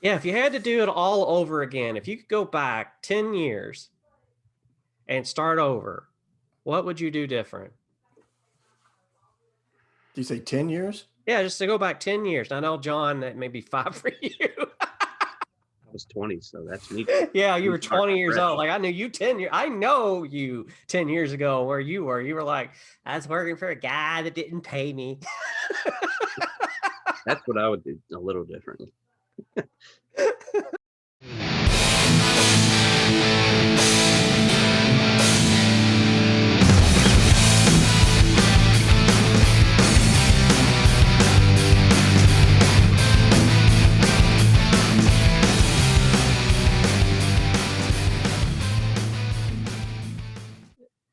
Yeah, if you had to do it all over again, if you could go back 10 years and start over, what would you do different? Do you say 10 years? Yeah, just to go back 10 years. I know, John, that may be 5 for you. I was 20, so that's me. Yeah, you Me were starting 20 years fresh. old. Like I knew you 10 years. I know you 10 years ago where you were. You were like, I was working for a guy that didn't pay me. That's what I would do a little differently.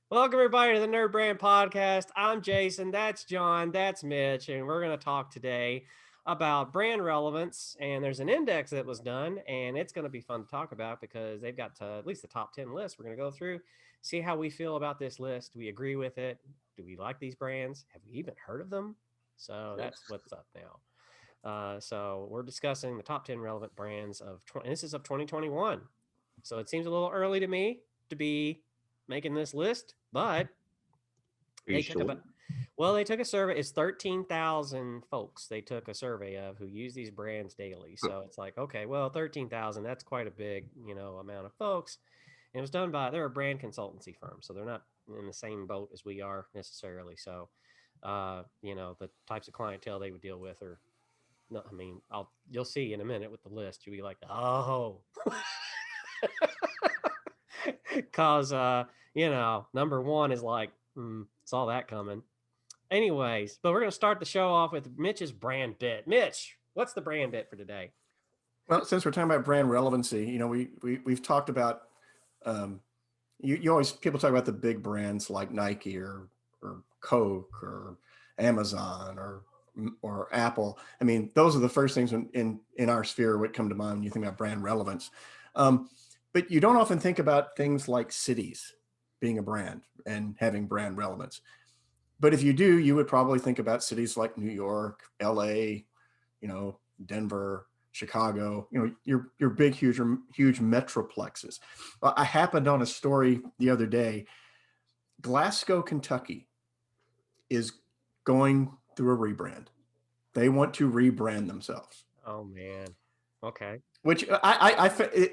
Welcome everybody to the NerdBrand Podcast. I'm Jason. That's John. That's Mitch, and we're going to talk today about brand relevance. And there's an index that was done, and it's going to be fun to talk about because they've got at least the top 10 list. We're going to go through, see how we feel about this list. Do we agree with it? Do we like these brands? Have we even heard of them? So that's what's up now. So we're discussing the top 10 relevant brands and this is of 2021. So it seems a little early to me to be making this list, but they took a survey. It's 13,000 folks they took a survey of who use these brands daily. So it's like, okay, well, 13,000, that's quite a big, amount of folks. And it was done they're a brand consultancy firm, so they're not in the same boat as we are necessarily. So, the types of clientele they would deal with are, no, I mean, you'll see in a minute with the list. You'll be like, oh, because number one is like, saw that coming. Anyways, but we're going to start the show off with Mitch's BrandBit. Mitch, what's the BrandBit for today? Well, since we're talking about brand relevancy, we've talked about, you always, people talk about the big brands like Nike or Coke or Amazon or Apple. I mean, those are the first things in our sphere would come to mind when you think about brand relevance. But you don't often think about things like cities being a brand and having brand relevance. But if you do, you would probably think about cities like New York, LA, Denver, Chicago, your big, huge metroplexes. I happened on a story the other day. Glasgow, Kentucky is going through a rebrand. They want to rebrand themselves. Oh, man. Okay. Which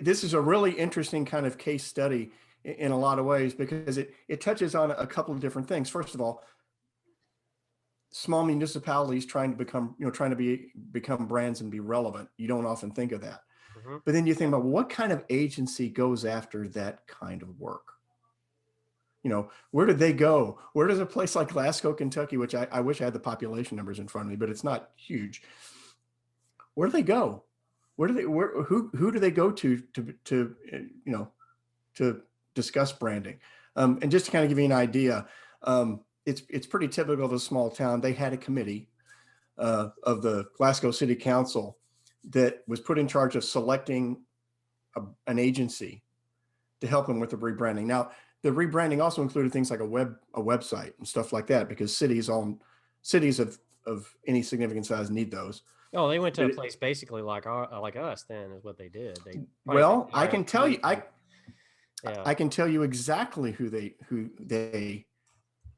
this is a really interesting kind of case study in a lot of ways because it touches on a couple of different things. First of all, small municipalities trying to become brands and be relevant. You don't often think of that. Mm-hmm. But then you think about what kind of agency goes after that kind of work? Where did they go? Where does a place like Glasgow, Kentucky, which I wish I had the population numbers in front of me, but it's not huge. Where do they go? Who do they go to discuss branding? And just to kind of give you an idea, it's pretty typical of a small town. They had a committee of the Glasgow City Council that was put in charge of selecting an agency to help them with the rebranding. Now, the rebranding also included things like a website and stuff like that, because cities of any significant size need those. Oh, they went to a place basically like us. Then is what they did. I can tell you, I can tell you exactly who they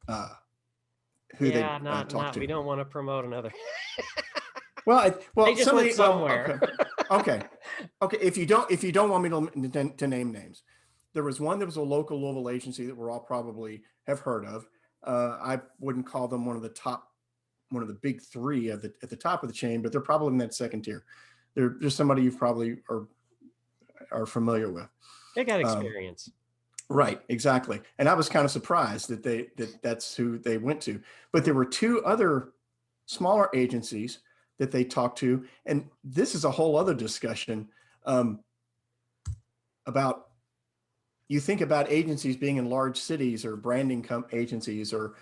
talked to. We don't want to promote another. well, they just went somewhere. Okay. If you don't want me to name names, there was one that was a local Louisville agency that we're all probably have heard of. I wouldn't call them one of the big three at the top of the chain, but they're probably in that second tier. They're just somebody you probably are familiar with. They got experience. Right, exactly. And I was kind of surprised that that's who they went to. But there were two other smaller agencies that they talked to. And this is a whole other discussion about, you think about agencies being in large cities or branding agencies or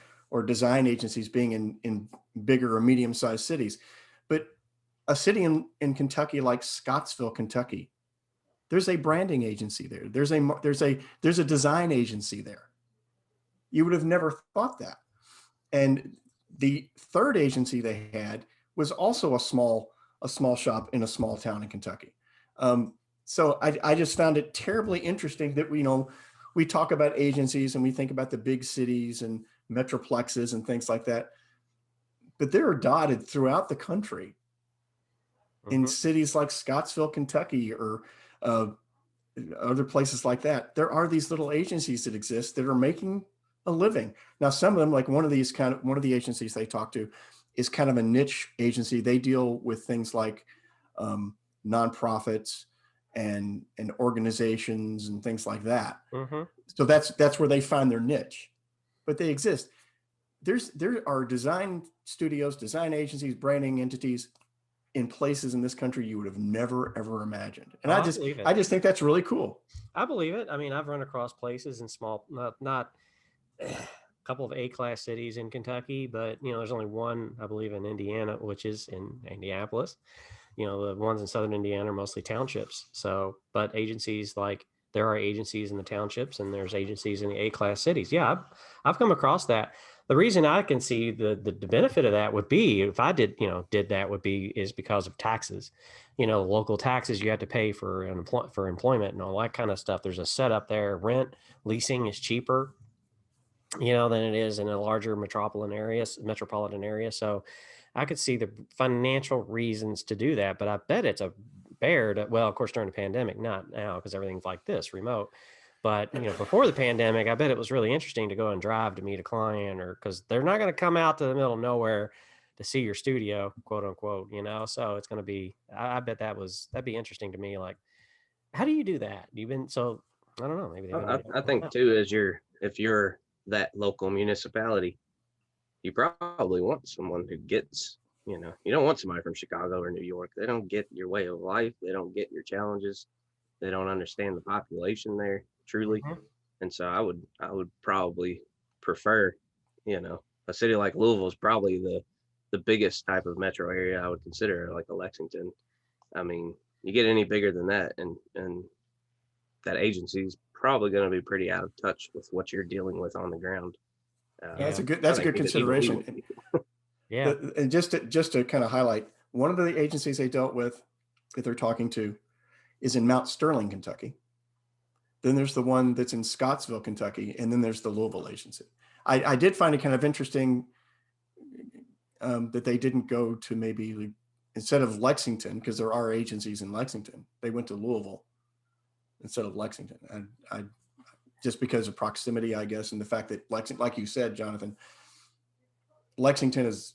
design agencies being in bigger or medium-sized cities. But a city in Kentucky like Scottsville, Kentucky, there's a branding agency there. There's a design agency there. You would have never thought that. And the third agency they had was also a small shop in a small town in Kentucky. So I just found it terribly interesting that we talk about agencies and we think about the big cities and metroplexes and things like that, but they're dotted throughout the country in cities like Scottsville, Kentucky, or uh, other places like that. There are these little agencies that exist that are making a living. Now, some of them, like one of the agencies they talk to is kind of a niche agency. They deal with things like nonprofits and organizations and things like that. So that's where they find their niche, but they exist. There are design studios, design agencies, branding entities in places in this country you would have never ever imagined. And Oh, I just think that's really cool. I believe it. I mean, I've run across places in small, not a couple of A-class cities in Kentucky, but there's only one, I believe, in Indiana, which is in Indianapolis. The ones in Southern Indiana are mostly townships. So, but agencies like there are agencies in the townships and there's agencies in the A-class cities. Yeah, I've come across that. The reason I can see the benefit of that would be if I did that would be is because of taxes. Local taxes you have to pay for employment and all that kind of stuff. There's a setup there. Rent, leasing is cheaper, than it is in a larger metropolitan area. So I could see the financial reasons to do that, but I bet it's a bear to, well, of course, during the pandemic, not now because everything's like this remote. But before the pandemic, I bet it was really interesting to go and drive to meet a client, or because they're not going to come out to the middle of nowhere to see your studio, quote unquote. So it's going to be. I bet that'd be interesting to me. Like, how do you do that? So I don't know. Maybe I think too, if you're that local municipality, you probably want someone who gets, you don't want somebody from Chicago or New York. They don't get your way of life. They don't get your challenges. They don't understand the population there truly. And so I would probably prefer, a city like Louisville is probably the biggest type of metro area I would consider, like a Lexington. I mean, you get any bigger than that, and that agency is probably going to be pretty out of touch with what you're dealing with on the ground. Yeah, that's a good consideration. Yeah. And just to kind of highlight, one of the agencies they dealt with that they're talking to is in Mount Sterling, Kentucky. Then there's the one that's in Scottsville, Kentucky, and then there's the Louisville agency. I did find it kind of interesting that they didn't go to maybe instead of Lexington, because there are agencies in Lexington, they went to Louisville instead of Lexington. I just because of proximity, I guess, and the fact that Lexington, like you said, Jonathan, Lexington is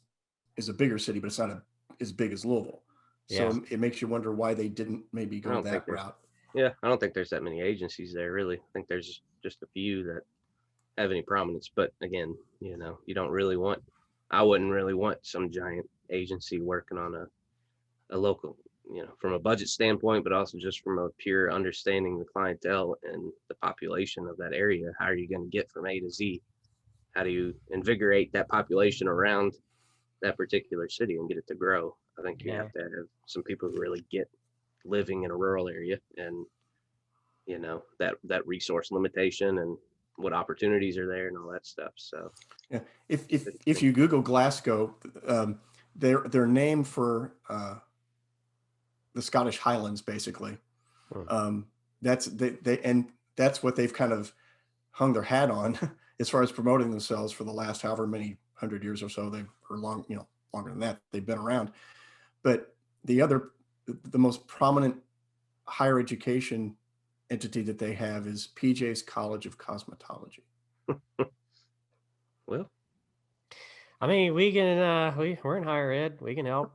a bigger city, but it's not as big as Louisville. So it makes you wonder why they didn't maybe go that route. Yeah, I don't think there's that many agencies there, really. I think there's just a few that have any prominence. But again, you don't really I wouldn't really want some giant agency working on a local, from a budget standpoint, but also just from a pure understanding the clientele and the population of that area. How are you going to get from A to Z? How do you invigorate that population around that particular city and get it to grow? I think you have to have some people who really get living in a rural area and, that resource limitation and what opportunities are there and all that stuff. So yeah, if you Google Glasgow, they're named for the Scottish Highlands, basically. That's that's what they've kind of hung their hat on as far as promoting themselves for the last however many 100 years or so longer than that they've been around. But the most prominent higher education entity that they have is PJ's College of Cosmetology. Well, I mean, we can we're in higher ed. We can help.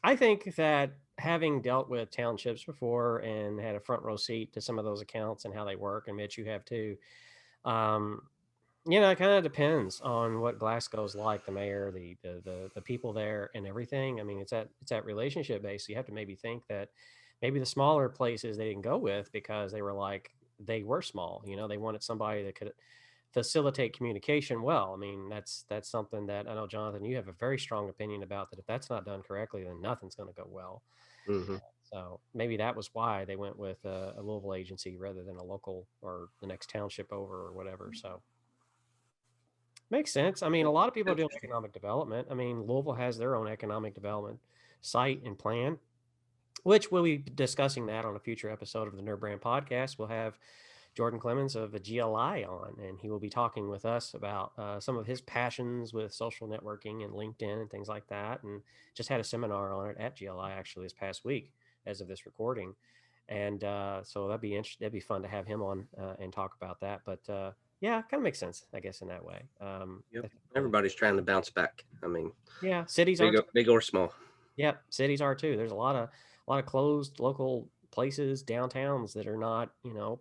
I think that having dealt with townships before and had a front row seat to some of those accounts and how they work, and Mitch, you have too. It kind of depends on what Glasgow's like, the mayor, the people there, and everything. I mean, it's that relationship based. So you have to maybe think that maybe the smaller places they didn't go with because they were small. They wanted somebody that could facilitate communication well. I mean, that's something that I know, Jonathan, you have a very strong opinion about, that if that's not done correctly, then nothing's going to go well. So maybe that was why they went with a Louisville agency rather than a local or the next township over or whatever. So Makes sense. I mean, a lot of people are doing economic development. I mean, Louisville has their own economic development site and plan, which we'll be discussing that on a future episode of the NerdBrand Podcast. We'll have Jordan Clemens of a GLI on, and he will be talking with us about some of his passions with social networking and LinkedIn and things like that. And just had a seminar on it at GLI actually this past week as of this recording. And so that'd be interesting. That'd be fun to have him on and talk about that. But yeah, kind of makes sense, I guess, in that way. Yep. Everybody's trying to bounce back. I mean, yeah, cities are big or small. Yeah, cities are too. There's a lot of closed local places, downtowns that are not,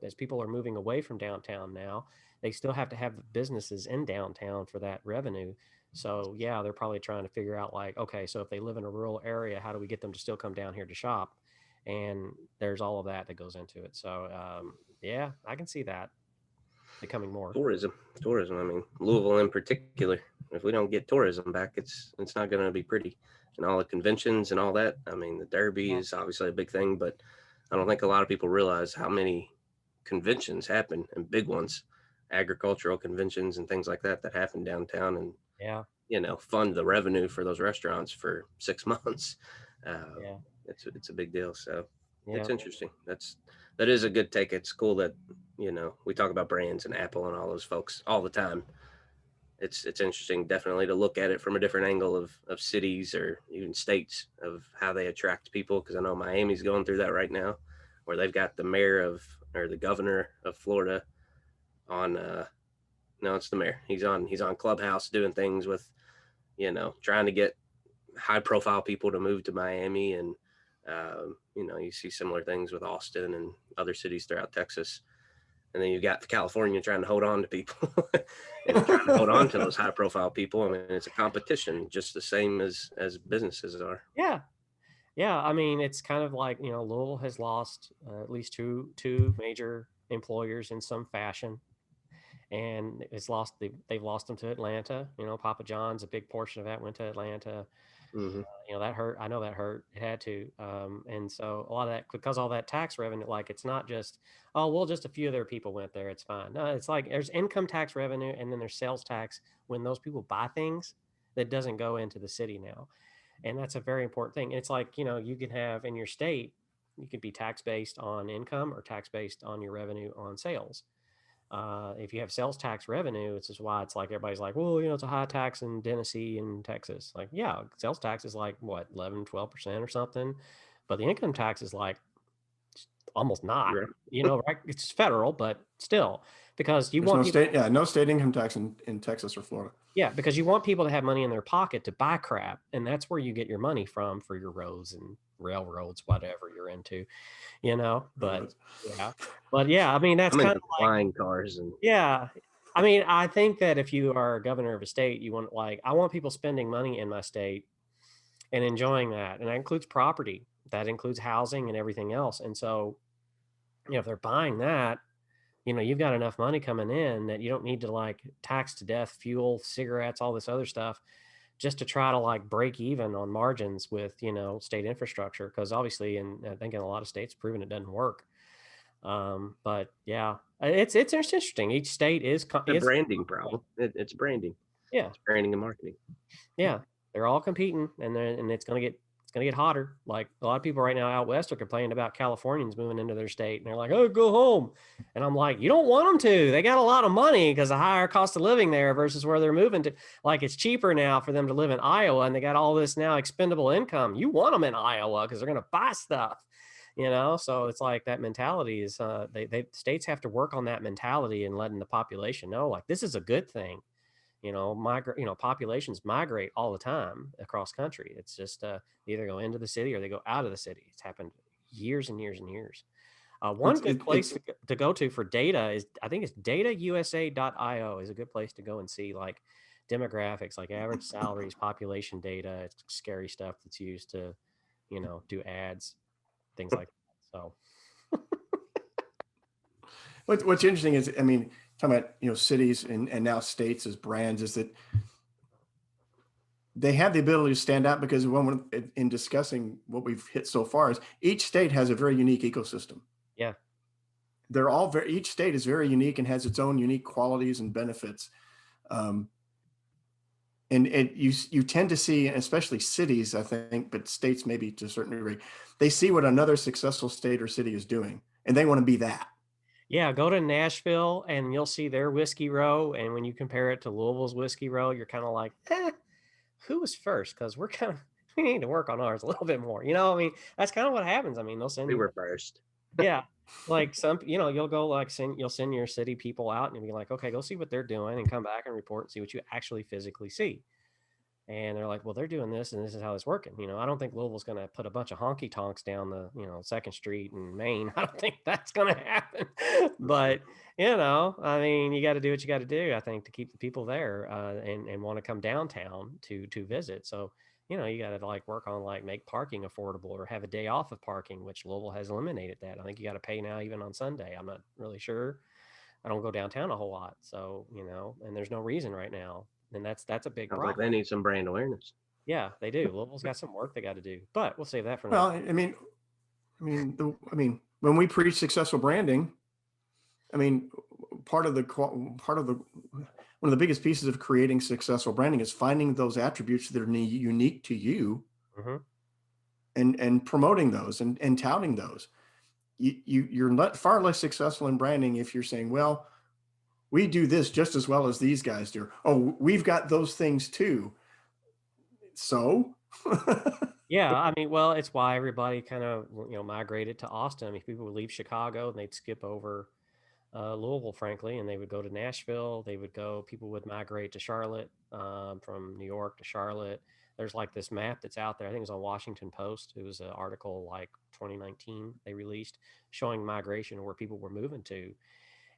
as people are moving away from downtown now, they still have to have businesses in downtown for that revenue. So yeah, they're probably trying to figure out like, okay, so if they live in a rural area, how do we get them to still come down here to shop? And there's all of that goes into it. So yeah, I can see that becoming more. Tourism. I mean, Louisville in particular. If we don't get tourism back, it's not going to be pretty. And all the conventions and all that. I mean, the Derby is obviously a big thing, but I don't think a lot of people realize how many conventions happen, and big ones, agricultural conventions and things like that happen downtown, and fund the revenue for those restaurants for 6 months. It's a big deal. So it's interesting. That is a good take. It's cool that we talk about brands and Apple and all those folks all the time. It's interesting, definitely, to look at it from a different angle of cities or even states, of how they attract people. Because I know Miami's going through that right now, where they've got the the governor of Florida on. No, it's the mayor. He's on Clubhouse doing things with, trying to get high profile people to move to Miami, and you see similar things with Austin and other cities throughout Texas. And then you've got California trying to hold on to people and trying to hold on to those high profile people. I mean, it's a competition just the same as businesses are. Yeah. Yeah. I mean, it's kind of like, Louisville has lost at least two major employers in some fashion. And they've lost them to Atlanta. Papa John's, a big portion of that went to Atlanta. Mm-hmm. That hurt. I know that hurt. It had to. And so a lot of that, because all that tax revenue, like it's not just, oh, well, just a few of their people went there, it's fine. No, it's like there's income tax revenue and then there's sales tax when those people buy things that doesn't go into the city now. And that's a very important thing. It's like, you can have in your state, you could be tax based on income or tax based on your revenue on sales. If you have sales tax revenue, it's just why it's like everybody's like, well, it's a high tax in Tennessee and Texas. Like, yeah, sales tax is like what, 11-12% or something, but the income tax is like almost not. Right. Right? It's federal, but still, because There's no state, no state income tax in Texas or Florida. Yeah, because you want people to have money in their pocket to buy crap, and that's where you get your money from for your roads and railroads, whatever you're into, But yeah, I mean, that's kind of like flying cars and I mean, I think that if you are a governor of a state, I want people spending money in my state and enjoying that, and that includes property, that includes housing and everything else. And so, if they're buying that, you've got enough money coming in that you don't need to like tax to death fuel, cigarettes, all this other stuff, just to try to like break even on margins with, state infrastructure. Because obviously, and I think in a lot of states, proven it doesn't work. But yeah, it's interesting. Each state is a branding problem. It's branding. Yeah, it's branding and marketing. Yeah, they're all competing, and it's gonna get hotter. Like a lot of people right now out west are complaining about Californians moving into their state, and they're like, "Oh, go home." And I'm like, "You don't want them to. They got a lot of money because of higher cost of living there versus where they're moving to. Like it's cheaper now for them to live in Iowa, and they got all this now expendable income. You want them in Iowa because they're gonna buy stuff." So it's like that mentality is they states have to work on that mentality and letting the population know like this is a good thing. Populations migrate all the time across country. It's just they either go into the city or they go out of the city. It's happened years and years and years. One good place to go to for data is, I think it's datausa.io is a good place to go and see like demographics, like average salaries, population data. It's scary stuff that's used to, do ads, things like that. So what's interesting is, I mean, talking about, cities and now states as brands, is that they have the ability to stand out because when we're in discussing what we've hit so far is each state has a very unique ecosystem. Yeah. Each state is very unique and has its own unique qualities and benefits. And you tend to see, especially cities, I think, but states maybe to a certain degree, they see what another successful state or city is doing, and they want to be that. Yeah, go to Nashville and you'll see their whiskey row. And when you compare it to Louisville's whiskey row, you're kind of like, who was first? Because we're kind of, we need to work on ours a little bit more. I mean, that's kind of what happens. I mean, they'll send We you, were first. yeah, like you'll go like you'll send your city people out and be like, okay, go see what they're doing and come back and report and see what you actually physically see. And they're like, well, they're doing this and this is how it's working. I don't think Louisville's going to put a bunch of honky tonks down the, 2nd Street in Maine. I don't think that's going to happen. But, I mean, you got to do what you got to do, I think, to keep the people there and want to come downtown to visit. So, you got to like work on like make parking affordable or have a day off of parking, which Louisville has eliminated that. I think you got to pay now even on Sunday. I'm not really sure. I don't go downtown a whole lot. So, and there's no reason right now. And that's a big Sounds problem. like they need some brand awareness. Yeah, they do. Louisville's got some work they got to do, but we'll save that for Well, now. when we preach successful branding, I mean, one of the biggest pieces of creating successful branding is finding those attributes that are unique to you, Mm-hmm. and promoting those and touting those. You're far less successful in branding if you're saying, well, we do this just as well as these guys do. Oh, we've got those things too. So Yeah, I mean, well, it's why everybody kind of migrated to Austin. I mean, people would leave Chicago and they'd skip over Louisville, frankly, and they would go to Nashville. People would migrate to Charlotte from New York to Charlotte. There's like this map that's out there. I think it was on Washington Post. It was an article like 2019 they released showing migration where people were moving to.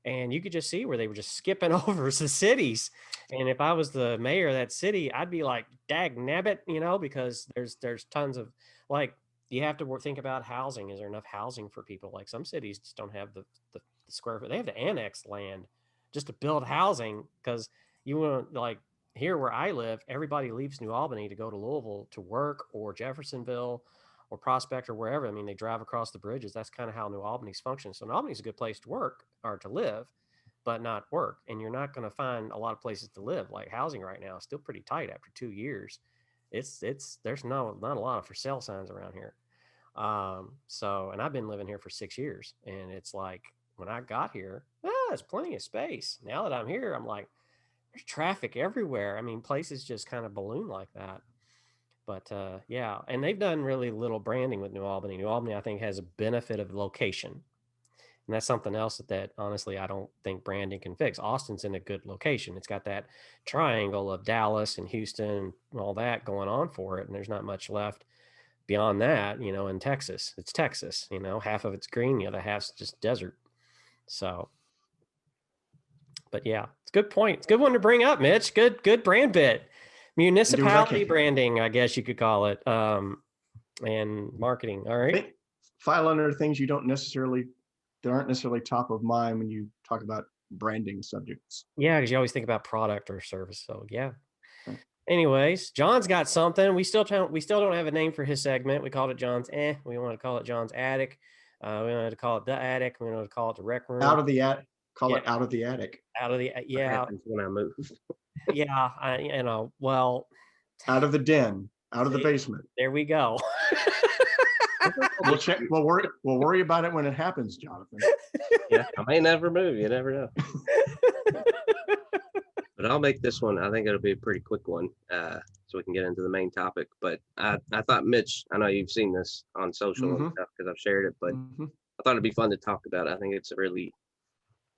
And you could just see where they were just skipping over the cities. And if I was the mayor of that city, I'd be like, dag nabbit, because there's tons of like, you have to think about housing. Is there enough housing for people? Like some cities just don't have the square foot. They have to annex land just to build housing because you want like here where I live, everybody leaves New Albany to go to Louisville to work or Jeffersonville or Prospect or wherever. I mean, they drive across the bridges. That's kind of how New Albany's functions. So New Albany's a good place to work or to live, but not work. And you're not going to find a lot of places to live. Like housing right now is still pretty tight after 2 years. There's not a lot of for sale signs around here. And I've been living here for 6 years, and it's like when I got here, there's plenty of space. Now that I'm here, I'm like, there's traffic everywhere. I mean, places just kind of balloon like that. But yeah, and they've done really little branding with New Albany. New Albany, I think, has a benefit of location. And that's something else that honestly, I don't think branding can fix. Austin's in a good location. It's got that triangle of Dallas and Houston and all that going on for it. And there's not much left beyond that, in Texas. It's Texas, half of it's green, the other half's just desert. So, but yeah, it's a good point. It's a good one to bring up, Mitch. Good BrandBit. Municipality branding, I guess you could call it, and marketing. All right. File under things that aren't necessarily top of mind when you talk about branding subjects. Yeah, because you always think about product or service. So yeah. Anyways, John's got something. We still don't have a name for his segment. We called it John's. We want to call it John's Attic. We wanted to call it the Attic. We wanted to call it the Rec Room. Out of the attic. Call it Out of the Attic. Out of the What happens when I move? Yeah, well, out of the den, out of the basement. There we go. We'll check. We'll worry about it when it happens, Jonathan. Yeah, I may never move. You never know. But I'll make this one. I think it'll be a pretty quick one, so we can get into the main topic. But I thought, Mitch, I know you've seen this on social and stuff because I've shared it, but I thought it'd be fun to talk about. I think it's a really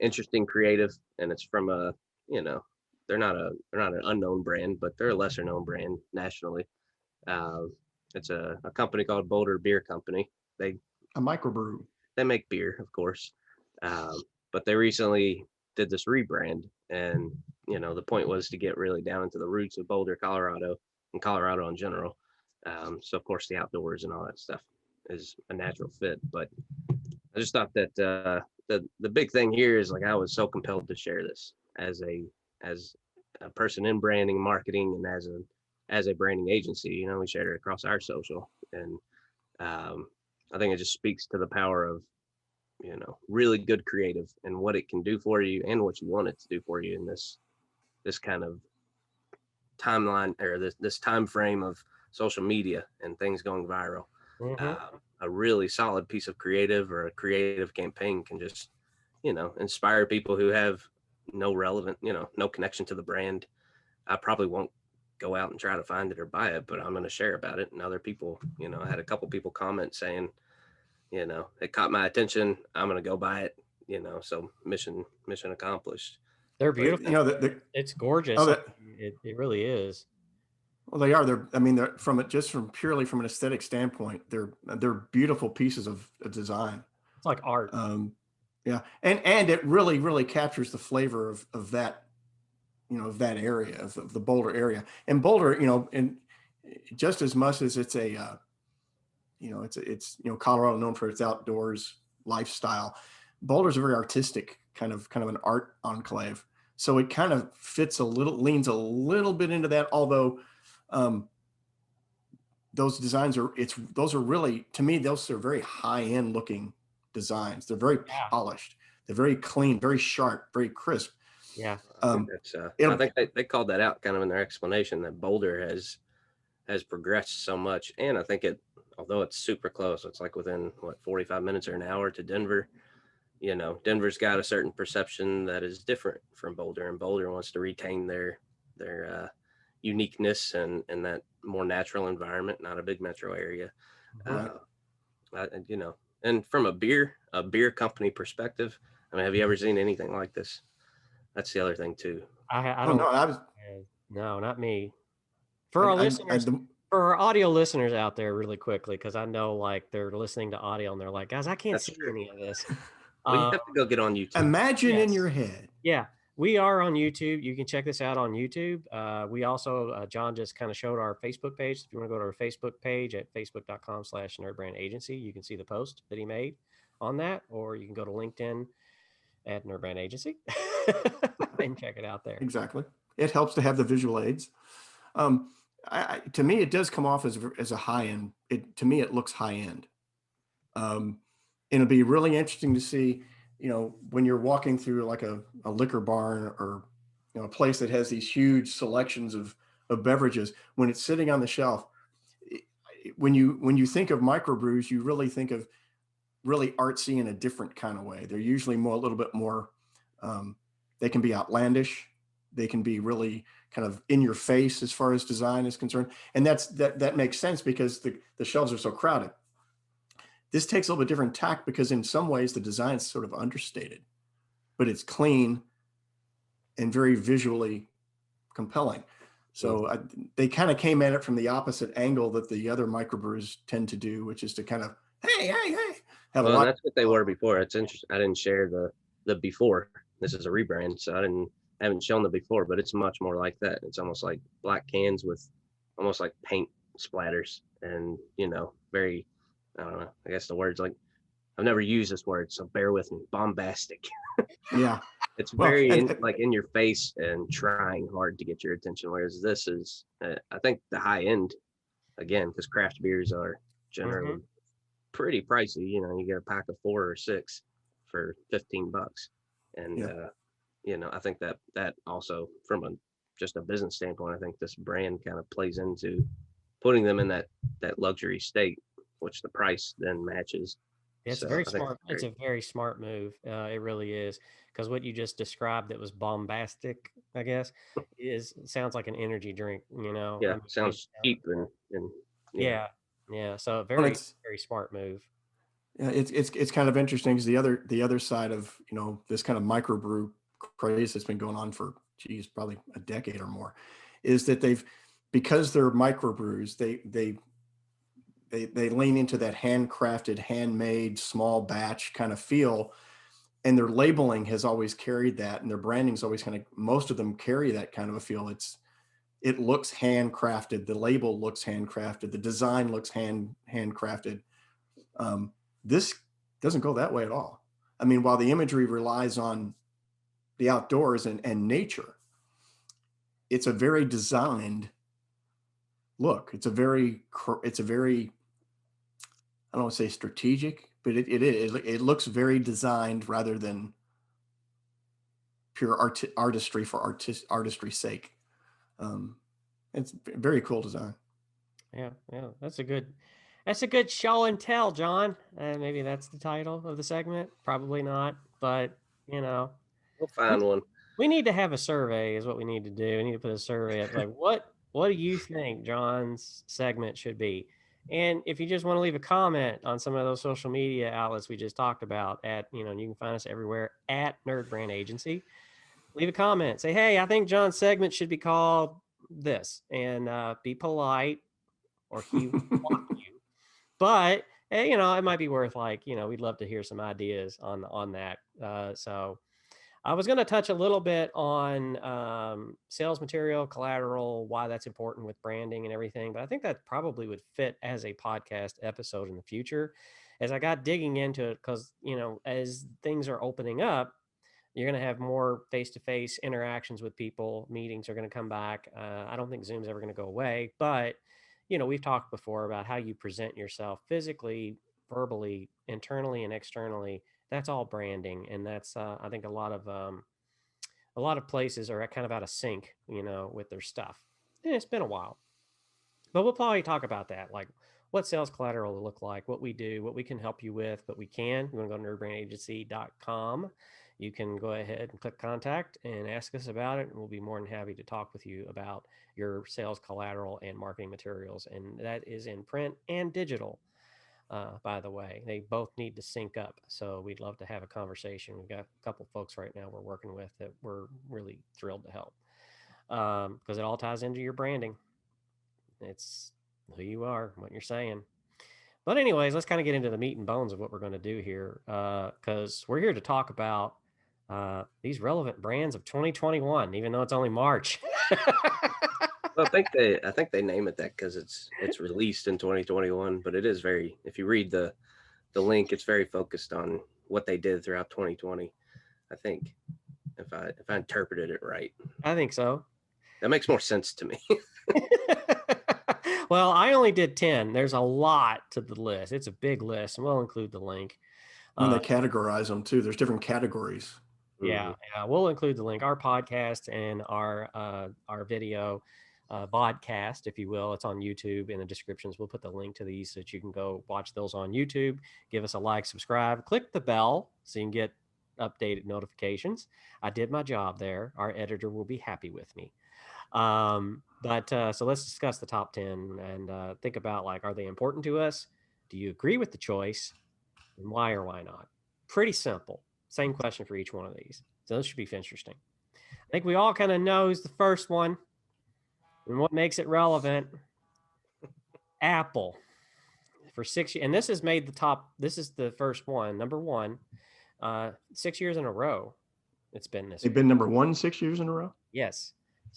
interesting, creative, and it's from they're not an unknown brand, but they're a lesser known brand nationally. It's a company called Boulder Beer Company. A microbrew. They make beer, of course, but they recently did this rebrand, and the point was to get really down into the roots of Boulder, Colorado, and Colorado in general. So of course the outdoors and all that stuff is a natural fit. But I just thought that the big thing here is like I was so compelled to share this as a person in branding, marketing, and as a branding agency. We shared it across our social, and I think it just speaks to the power of really good creative and what it can do for you and what you want it to do for you in this kind of timeline or this time frame of social media and things going viral. A really solid piece of creative or a creative campaign can just, inspire people who have no relevant, no connection to the brand. I probably won't go out and try to find it or buy it, but I'm going to share about it. And other people, I had a couple people comment saying, it caught my attention. I'm going to go buy it, so mission accomplished. They're beautiful. It's gorgeous. It really is. Well, they are. They're from purely from an aesthetic standpoint, they're beautiful pieces of design. It's like art. Yeah, and it really captures the flavor of that, of that area of the Boulder area. And Boulder, and just as much as it's it's Colorado known for its outdoors lifestyle, Boulder's a very artistic kind of an art enclave. So it kind of leans a little bit into that, although those designs those are really, to me, those are very high-end looking designs. They're very polished. They're very clean, very sharp, very crisp. Yeah. I think they called that out kind of in their explanation, that Boulder has progressed so much. And I think although it's super close, it's like within 45 minutes or an hour to Denver. Denver's got a certain perception that is different from Boulder, and Boulder wants to retain their uniqueness and that more natural environment, not a big metro area. Right. And from a beer company perspective, I mean, have you ever seen anything like this? That's the other thing too. I don't know. No, not me. For our listeners, for our audio listeners out there, really quickly, because I know like they're listening to audio and they're like, guys, I can't see any of this. Well, you have to go get on YouTube. Imagine in your head. Yeah, we are on YouTube. You can check this out on YouTube. We also, John just kind of showed our Facebook page. If you want to go to our Facebook page at facebook.com/NerdBrand Agency, you can see the post that he made on that, or you can go to LinkedIn at NerdBrand Agency and check it out there. Exactly. It helps to have the visual aids. To me, it does come off as a high end. To me, it looks high end. It'll be really interesting to see, when you're walking through like a liquor barn or, a place that has these huge selections of beverages, when it's sitting on the shelf, when you think of microbrews, you really think of really artsy in a different kind of way. They're usually a little bit more, they can be outlandish. They can be really kind of in your face as far as design is concerned. And that makes sense because the shelves are so crowded. This takes a little bit different tack because in some ways the design is sort of understated, but it's clean and very visually compelling. So they kind of came at it from the opposite angle that the other microbrewers tend to do, which is to kind of, hey. Well, that's what they were before. It's interesting. I didn't share the before. This is a rebrand, so I haven't shown the before, but it's much more like that. It's almost like black cans with almost like paint splatters and, very, I don't know, I guess the word's like, I've never used this word, so bear with me, bombastic. Yeah. It's very in your face and trying hard to get your attention. Whereas this is, I think the high end, again, because craft beers are generally pretty pricey. You get a pack of 4 or 6 for $15. And, I think that also from just a business standpoint, I think this brand kind of plays into putting them in that luxury state, which the price then matches. It's very smart. It's a very smart move. It really is. Because what you just described that was bombastic, I guess, sounds like an energy drink, Yeah, sounds cheap and yeah. So very smart move. Yeah, it's kind of interesting because the other side of this kind of microbrew craze that's been going on for probably a decade or more, is that because they're microbrews, they lean into that handcrafted, handmade, small batch kind of feel, and their labeling has always carried that, and their branding's always most of them carry that kind of a feel. It looks handcrafted, the label looks handcrafted, the design looks handcrafted. This doesn't go that way at all. I mean, while the imagery relies on the outdoors and nature, it's a very designed look. It's a very, I don't want to say strategic, but it looks very designed rather than pure artistry for artistry's sake. It's very cool design. Yeah, that's a good show and tell, John. Maybe that's the title of the segment. Probably not, but We'll we, find one. we need to have a survey. Is what we need to do. We need to put a survey up. Like, what do you think John's segment should be? And if you just want to leave a comment on some of those social media outlets we just talked about, you can find us everywhere at NerdBrand Agency. Leave a comment. Say, hey, I think John's segment should be called this, and be polite, or he will block you. But hey, it might be worth we'd love to hear some ideas on that. So I was going to touch a little bit on sales material, collateral, why that's important with branding and everything. But I think that probably would fit as a podcast episode in the future. As I got digging into it, because as things are opening up, you're going to have more face-to-face interactions with people. Meetings are going to come back. I don't think Zoom's ever going to go away, but we've talked before about how you present yourself physically, verbally, internally, and externally. That's all branding, and that's I think a lot of places are kind of out of sync, with their stuff. And it's been a while, but we'll probably talk about that, like what sales collateral will look like, what we do, what we can help you with. But you want to go to nerdbrandagency.com. You can go ahead and click contact and ask us about it, and we'll be more than happy to talk with you about your sales collateral and marketing materials. And that is in print and digital. By the way, they both need to sync up. So we'd love to have a conversation. We've got a couple folks right now we're working with that we're really thrilled to help, because it all ties into your branding. It's who you are, what you're saying. But anyways, let's kind of get into the meat and bones of what we're going to do here, because we're here to talk about these relevant brands of 2021, even though it's only March. Well, I think they name it that because it's released in 2021, but it is if you read the link, it's very focused on what they did throughout 2020. I think if I interpreted it right. I think so. That makes more sense to me. Well, I only did 10. There's a lot to the list. It's a big list, and we'll include the link. When they categorize them too, there's different categories. Yeah, we'll include the link. Our podcast and our video podcast, if you will, it's on YouTube in the descriptions. We'll put the link to these so that you can go watch those on YouTube. Give us a like, subscribe, click the bell so you can get updated notifications. I did my job there. Our editor will be happy with me. So let's discuss the top 10 and think about, are they important to us? Do you agree with the choice? And why or why not? Pretty simple. Same question for each one of these. So this should be interesting. I think we all kind of know who's the first one and what makes it relevant. Apple. For 6 years, and this has made the top. This is the first one, number one, 6 years in a row. It's been this. They've been number one 6 years in a row? Yes.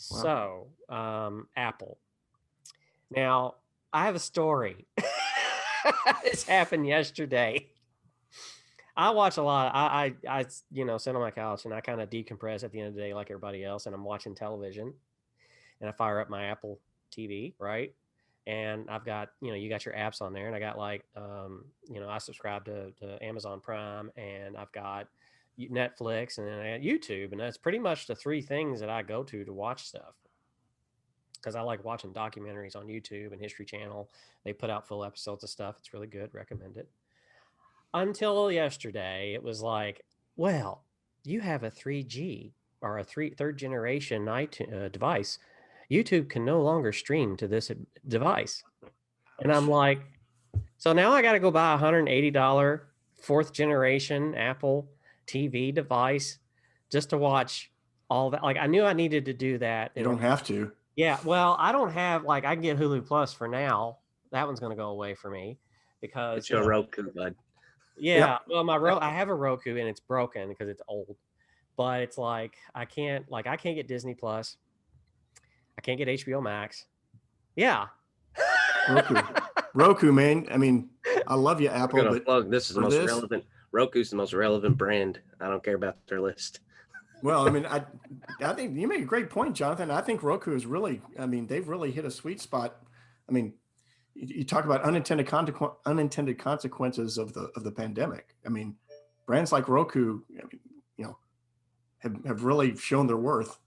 Wow. So, Apple. Now, I have a story. This happened yesterday. I watch a lot. I sit on my couch and I kind of decompress at the end of the day like everybody else, and I'm watching television, and I fire up my Apple TV, right? And I've got, you got your apps on there, and I got I subscribe to Amazon Prime, and I've got Netflix, and then I got YouTube, and that's pretty much the three things that I go to watch stuff, because I like watching documentaries on YouTube and History Channel. They put out full episodes of stuff. It's really good. Recommend it. Until yesterday, it was like, well, you have a 3G or a third generation device. YouTube can no longer stream to this device. And I'm like, so now I got to go buy a $180 fourth generation Apple TV device just to watch all that. Like, I knew I needed to do that. You don't have to. Yeah. Well, I don't have, I can get Hulu Plus for now. That one's going to go away for me because it's your Roku, bud. Yeah. Yep. Well, I have a Roku and it's broken because it's old, but it's like, I can't get Disney Plus. I can't get HBO Max. Yeah. Roku, man. I mean, I love you, Apple, but this is the most relevant. Roku's the most relevant brand. I don't care about their list. Well, I mean, I think you make a great point, Jonathan. I think Roku is really, they've really hit a sweet spot. I mean, you talk about unintended consequences of the pandemic. I mean, brands like Roku, have really shown their worth.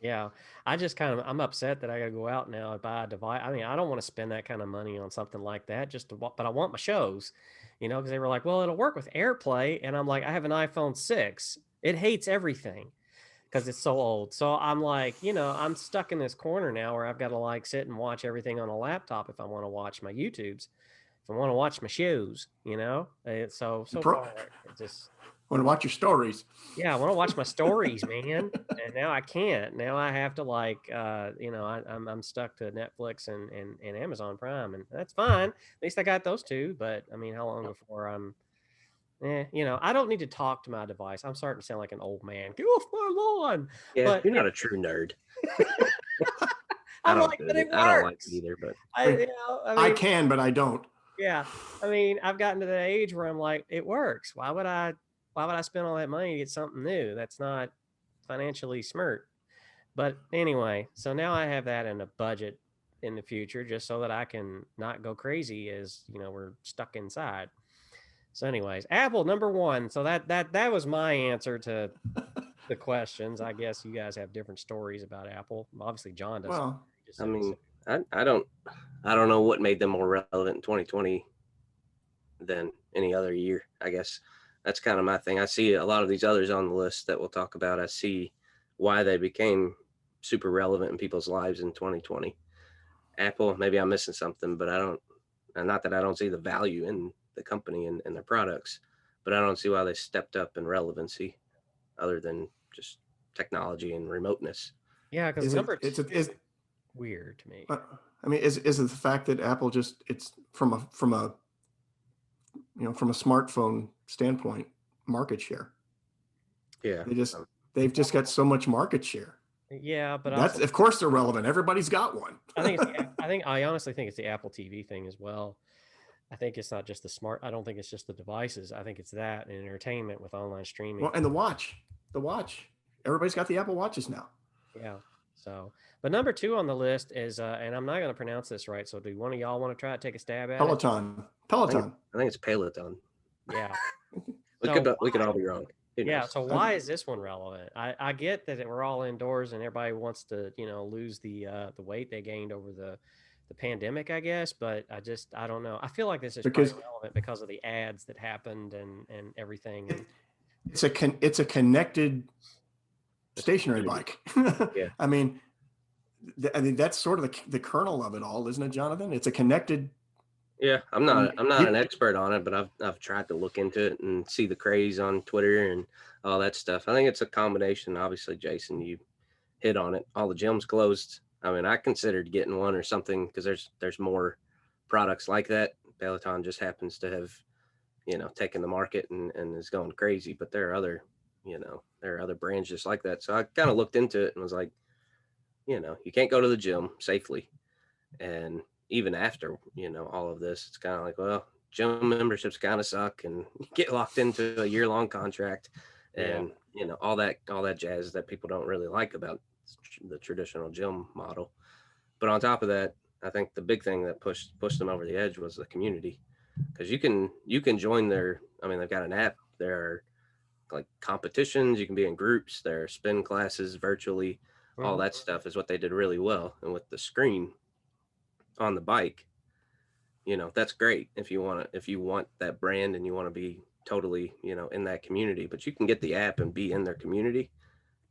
Yeah, I'm upset that I got to go out now and buy a device. I mean, I don't want to spend that kind of money on something like that but I want my shows, because they were like, well, it'll work with AirPlay. And I'm like, I have an iPhone 6. It hates everything because it's so old. So I'm like, I'm stuck in this corner now where I've got to like sit and watch everything on a laptop if I want to watch my YouTubes, if I want to watch my shows, It's so far it just Want to watch your stories? yeah, I want to watch my stories, man. And now I can't. Now I have to I'm stuck to Netflix and Amazon Prime, and that's fine. At least I got those two. But I mean, how long before I don't need to talk to my device. I'm starting to sound like an old man. Get off my lawn. Yeah, But you're not a true nerd. I'm like, but it works. I don't like it either, but I can, but I don't. Yeah, I mean, I've gotten to the age where I'm like, it works. Why would I spend all that money to get something new that's not financially smart? But anyway, so now I have that in a budget in the future just so that I can not go crazy as, we're stuck inside. So anyways, Apple number 1. So that was my answer to the questions. I guess you guys have different stories about Apple. Obviously John does. Well, I mean, I don't know what made them more relevant in 2020 than any other year. I guess that's kind of my thing. I see a lot of these others on the list that we'll talk about. I see why they became super relevant in people's lives in 2020. Apple, maybe I'm missing something, but not that I don't see the value in the company and their products, but I don't see why they stepped up in relevancy other than just technology and remoteness. Yeah, because it's weird to me. I mean, is it the fact that Apple it's from a smartphone standpoint, market share? Yeah, they've just got so much market share. Yeah, but of course they're relevant. Everybody's got one. I honestly think it's the Apple TV thing as well. I think it's not just I don't think it's just the devices. I think it's that and entertainment with online streaming. Well, and the watch. Everybody's got the Apple Watches now. Yeah. So, but number 2 on the list is, and I'm not going to pronounce this right. So do one of y'all want to try to take a stab at Peloton. I think it's Peloton. Yeah. we could all be wrong. Yeah. So why is this one relevant? I get that we're all indoors and everybody wants to, lose the weight they gained over the pandemic, I guess, but I don't know. I feel like this is relevant because of the ads that happened and everything. It's a connected stationary bike. Yeah. I mean, that's sort of the kernel of it all, isn't it, Jonathan? It's a connected. Yeah, I'm not an expert on it, but I've tried to look into it and see the craze on Twitter and all that stuff. I think it's a combination. Obviously, Jason, you hit on it. All the gyms closed. I mean, I considered getting one or something because there's more products like that. Peloton just happens to have, taken the market and is going crazy. But there are other brands just like that. So I kind of looked into it and was like, you can't go to the gym safely. And even after, all of this, it's kind of like, well, gym memberships kind of suck and you get locked into a year-long contract and, all that jazz that people don't really like about the traditional gym model. But on top of that, I think the big thing that pushed them over the edge was the community, because you can join they've got an app. There are like competitions, you can be in groups, there are spin classes virtually. All that stuff is what they did really well. And with the screen on the bike, that's great if you want that brand and you want to be totally, in that community. But you can get the app and be in their community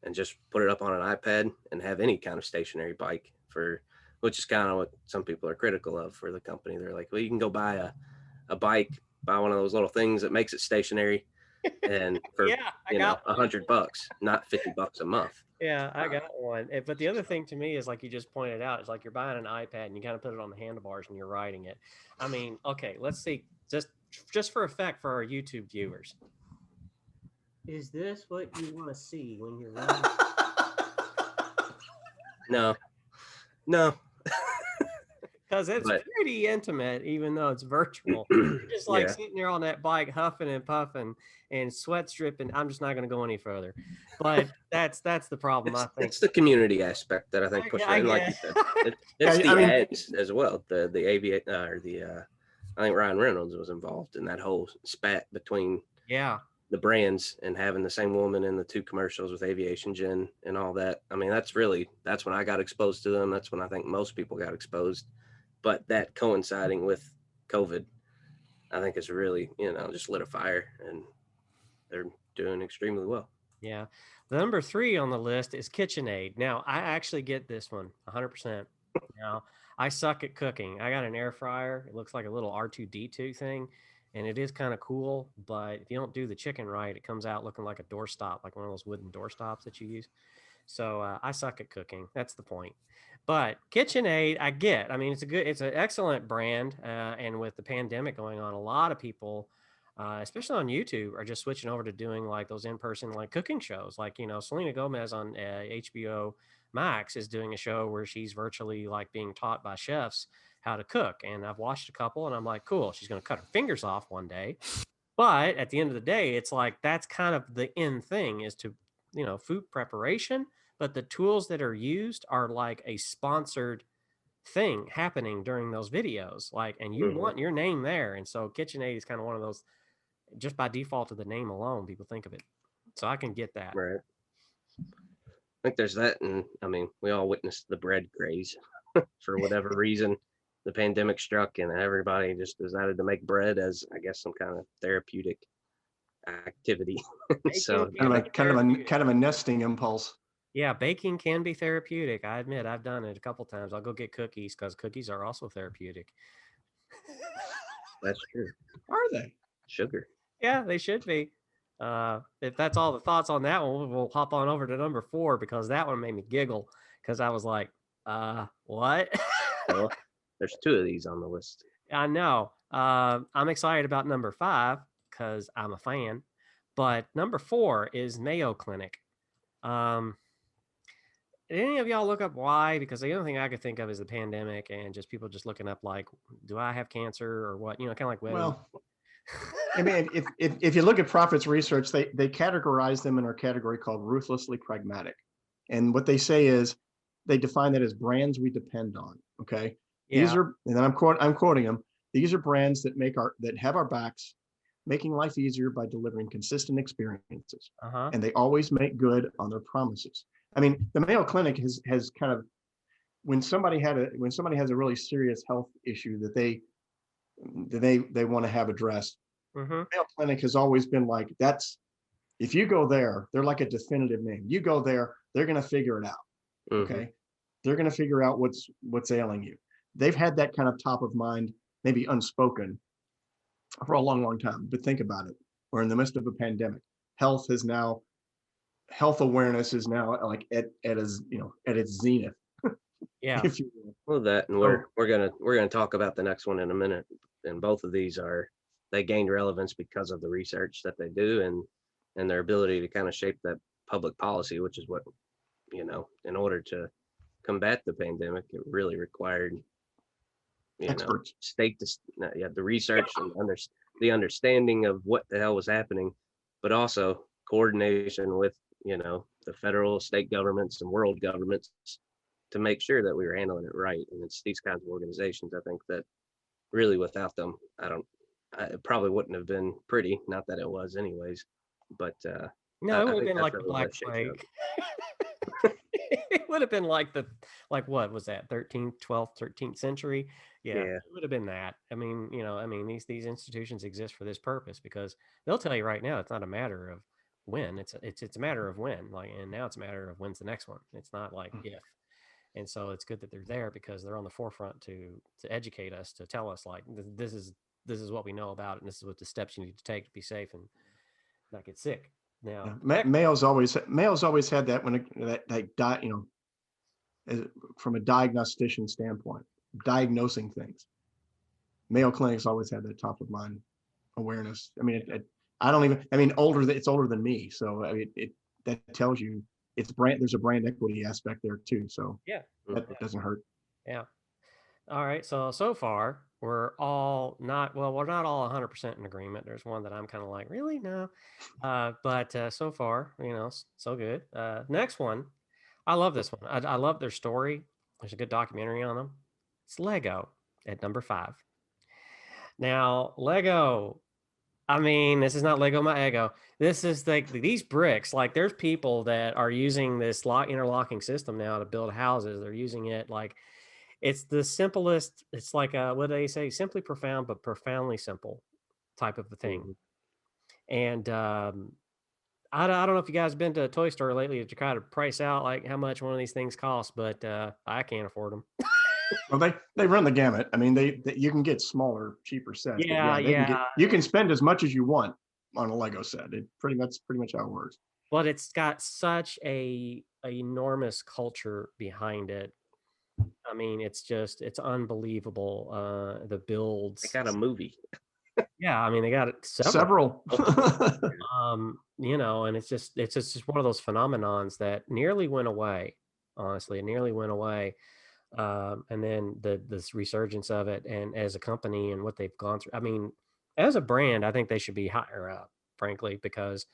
and just put it up on an iPad and have any kind of stationary bike, which is kind of what some people are critical of for the company. They're like, well, you can go buy a bike, buy one of those little things that makes it stationary, and for $100, not $50 a month. Yeah, I got one. But the other thing to me is, like you just pointed out, is like you're buying an iPad and you kind of put it on the handlebars and you're riding it. I mean, okay, let's see, just for effect for our YouTube viewers. Is this what you want to see when you're riding? No. Because it's pretty intimate, even though it's virtual. You're just sitting there on that bike, huffing and puffing, and sweat's dripping. I'm just not going to go any further. But that's the problem. I think it's the community aspect that I think pushes in. Like you said, it's ads as well. The aviator, I think Ryan Reynolds was involved in that whole spat between the brands and having the same woman in the 2 commercials with Aviation Gin and all that. I mean, that's when I got exposed to them. That's when I think most people got exposed. But that coinciding with COVID, I think it's really, just lit a fire, and they're doing extremely well. Yeah. The number 3 on the list is KitchenAid. Now, I actually get this one 100%. Now, I suck at cooking. I got an air fryer. It looks like a little R2D2 thing, and it is kind of cool. But if you don't do the chicken right, it comes out looking like a doorstop, like one of those wooden doorstops that you use. So I suck at cooking. That's the point. But KitchenAid, I get. I mean, it's an excellent brand. And with the pandemic going on, a lot of people, especially on YouTube, are just switching over to doing like those in-person like cooking shows. Like, Selena Gomez on HBO Max is doing a show where she's virtually like being taught by chefs how to cook. And I've watched a couple, and I'm like, cool. She's going to cut her fingers off one day. But at the end of the day, it's like that's kind of the end thing is to, food preparation. But the tools that are used are like a sponsored thing happening during those videos. Like, and you want your name there. And so KitchenAid is kind of one of those, just by default of the name alone, people think of it. So I can get that. Right. I think there's that. And I mean, we all witnessed the bread craze for whatever reason. The pandemic struck, and everybody just decided to make bread as, I guess, some kind of therapeutic activity. So kind of a nesting impulse. Yeah, baking can be therapeutic. I admit I've done it a couple times. I'll go get cookies because cookies are also therapeutic. That's true. Are they? Sugar. Yeah, they should be. If that's all the thoughts on that one, we'll hop on over to number 4 because that one made me giggle because I was like, what? Well, there's 2 of these on the list. I know. I'm excited about number 5 because I'm a fan. But number 4 is Mayo Clinic. Did any of y'all look up why? Because the only thing I could think of is the pandemic and just people just looking up like, do I have cancer or what? Kind of like well, I mean, if you look at Profits Research, they categorize them in our category called ruthlessly pragmatic, and what they say is they define that as brands we depend on. Okay, yeah. These are, and then I'm quoting them. These are brands that have our backs, making life easier by delivering consistent experiences, and they always make good on their promises. I mean, the Mayo Clinic has kind of, when somebody has a really serious health issue that they want to have addressed, Mayo Clinic has always been like, if you go there, they're like a definitive name. You go there, they're going to figure it out. Okay, they're going to figure out what's ailing you. They've had that kind of top of mind, maybe unspoken, for a long, long time. But think about it: we're in the midst of a pandemic. Health awareness is now like at its zenith. Yeah. If you will. Well, that, and we're gonna talk about the next one in a minute. And both of these they gained relevance because of the research that they do and their ability to kind of shape that public policy, which is what, in order to combat the pandemic, it really required experts, the research and the understanding of what the hell was happening, but also coordination with the federal, state governments, and world governments to make sure that we were handling it right. And it's these kinds of organizations, I think, that really without them, it probably wouldn't have been pretty. Not that it was, anyways. But no, it would have been like the Black Plague. It would have been like what was that, 13th, 12th, 13th century? Yeah, it would have been that. I mean, these institutions exist for this purpose because they'll tell you right now it's not a matter of when, it's a matter of when. Like, and now it's a matter of when's the next one. It's not like if. And so it's good that they're there because they're on the forefront to educate us, to tell us like this is what we know about it, and this is what the steps you need to take to be safe and not get sick. Now, Mayo's always had that from a diagnostician standpoint, diagnosing things. Mayo Clinic's always had that top of mind awareness. I mean, it's older than me, so I mean, that tells you it's brand. There's a brand equity aspect there too. So yeah, that doesn't hurt. Yeah. All right. So far we're all we're not all 100% in agreement. There's one that I'm kind of like, really? No. But so far, so good. Next one. I love this one. I love their story. There's a good documentary on them. It's Lego at number 5. Now, Lego, I mean, this is not Lego my ego. This is like these bricks. Like there's people that are using this interlocking system now to build houses. They're using it like it's the simplest. It's like what do they say? Simply profound, but profoundly simple type of a thing. Mhm. And I don't know if you guys been to a toy store lately to try to price out like how much one of these things costs, but I can't afford them. Well, they run the gamut. I mean, they you can get smaller, cheaper sets. But Yeah, they can yeah. you can spend as much as you want on a Lego set. That's pretty much how it works. But it's got such a enormous culture behind it. I mean, it's unbelievable. The They builds. got a movie. Yeah, I mean, they got it Several. and it's just one of those phenomenons that nearly went away. Honestly, it nearly went away. And then this resurgence of it, and as a company and what they've gone through. I mean, as a brand, I think they should be higher up, frankly, because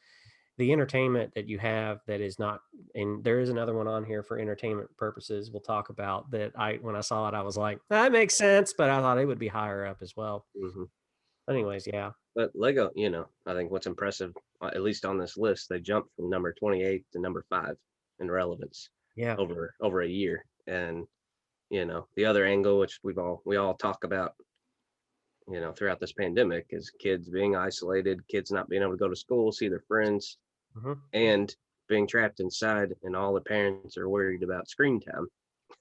the entertainment that you have that is not, and there is another one on here for entertainment purposes we'll talk about that when I saw it, I was like, that makes sense, but I thought it would be higher up as well. Mm-hmm. Anyways, yeah. But Lego, I think what's impressive, at least on this list, they jumped from number 28 to number 5 in relevance. Yeah. Over a year. And the other angle, which we all talk about, throughout this pandemic, is kids being isolated, kids not being able to go to school, see their friends, and being trapped inside, and all the parents are worried about screen time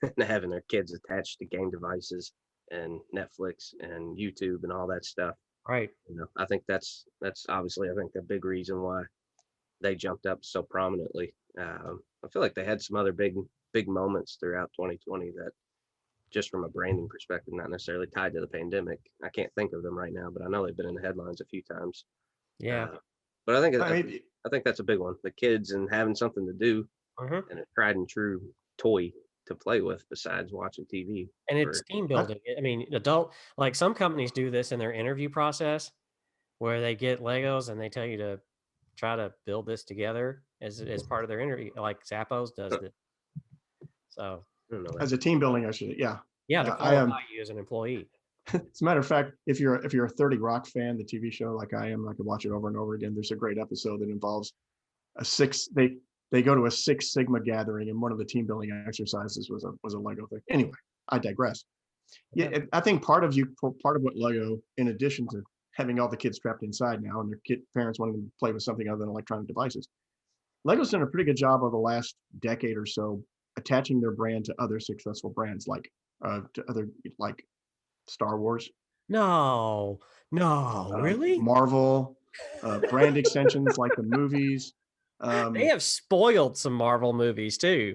and having their kids attached to game devices and Netflix and YouTube and all that stuff. Right. I think that's obviously, I think, a big reason why they jumped up so prominently. I feel like they had some other big moments throughout 2020 that, just from a branding perspective, not necessarily tied to the pandemic. I can't think of them right now, but I know they've been in the headlines a few times. Yeah. But I think that's a big one. The kids and having something to do, and a tried and true toy to play with besides watching TV. And it's team building. I mean, like some companies do this in their interview process where they get Legos and they tell you to try to build this together as part of their interview, like Zappos does it. So as a team building, I should, yeah. Yeah, to qualify you as an employee. As a matter of fact, if you're a 30 Rock fan, the TV show, like I am, I could watch it over and over again. There's a great episode that involves they go to a 6 Sigma gathering, and one of the team building exercises was a Lego thing. Anyway, I digress. Yeah, I think part of what Lego, in addition to having all the kids trapped inside now and their parents wanting to play with something other than electronic devices, Lego's done a pretty good job over the last decade or so attaching their brand to other successful brands, like Star Wars. No, really? Marvel, brand extensions like the movies. They have spoiled some Marvel movies too,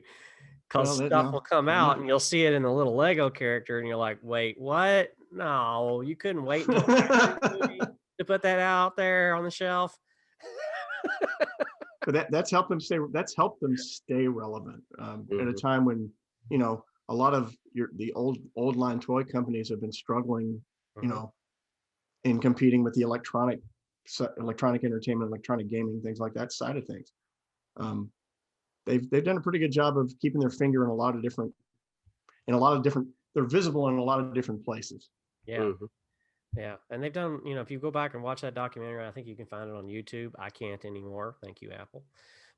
because stuff will come out and you'll see it in the little Lego character, and you're like, wait, what? No, you couldn't wait until movie to put that out there on the shelf. But that's helped them stay. That's helped them stay relevant at a time when a lot of the old line toy companies have been struggling, in competing with the electronic entertainment, electronic gaming, things like that side of things. They've done a pretty good job of keeping their finger in a lot of different. They're visible in a lot of different places. Yeah. Yeah. And they've done, if you go back and watch that documentary, I think you can find it on YouTube. I can't anymore. Thank you, Apple.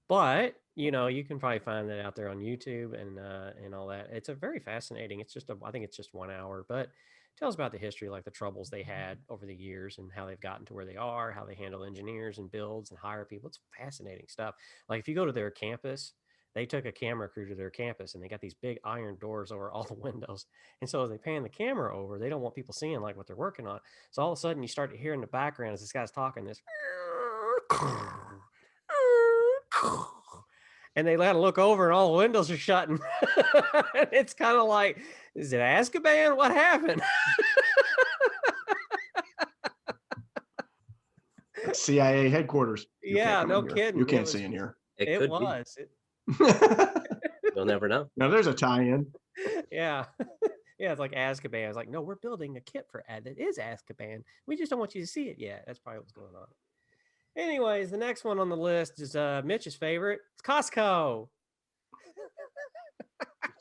But, you can probably find that out there on YouTube and all that. It's a very fascinating. I think it's just 1 hour, but it tells about the history, like the troubles they had over the years and how they've gotten to where they are, how they handle engineers and builds and hire people. It's fascinating stuff. Like if you go to their campus, they took a camera crew to their campus and they got these big iron doors over all the windows. And so as they pan the camera over, they don't want people seeing like what they're working on. So all of a sudden you start to hear in the background as this guy's talking this, and they let him look over and all the windows are shutting. It's kind of like, is it Azkaban? What happened? CIA headquarters. Yeah, no kidding. You can't see in here. It was. You'll never know. Now there's a tie-in. Yeah. Yeah, it's like Azkaban. It's like, no, we're building a kit for that is Azkaban. We just don't want you to see it yet. That's probably what's going on. Anyways, the next one on the list is Mitch's favorite. It's Costco.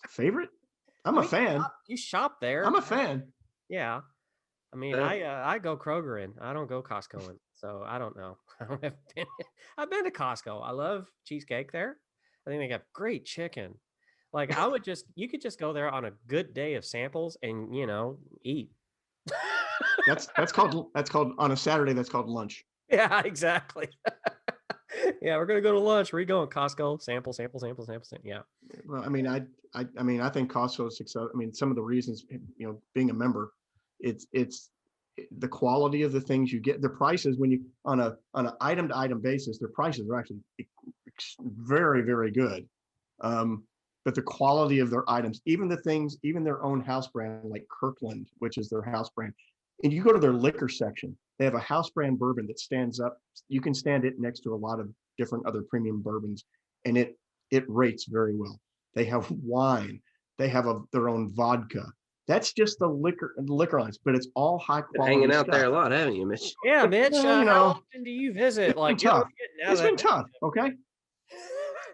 Favorite? I'm a fan. You shop there. I'm a fan. Yeah. I mean, I go Kroger in. I don't go Costco in. So I don't know. I've been to Costco. I love cheesecake there. I think they got great chicken. Like you could just go there on a good day of samples and eat. That's called on a Saturday. That's called lunch. Yeah, exactly. Yeah, we're gonna go to lunch. Where you going? Costco. Sample, sample, sample, sample, sample. Yeah. Well, I think Costco's success. I mean, some of the reasons, being a member, it's the quality of the things you get. The prices when you on an item to item basis, their prices are actually very, very good. But the quality of their items, even their own house brand, like Kirkland, which is their house brand, and you go to their liquor section, they have a house brand bourbon that stands up. You can stand it next to a lot of different other premium bourbons, and it rates very well. They have wine. They have their own vodka. That's just the liquor lines, but it's all high Been quality hanging out stuff. there a lot, haven't you, Mitch? Yeah, Mitch. Well, How often do you visit? It's been tough. It's been tough. Okay,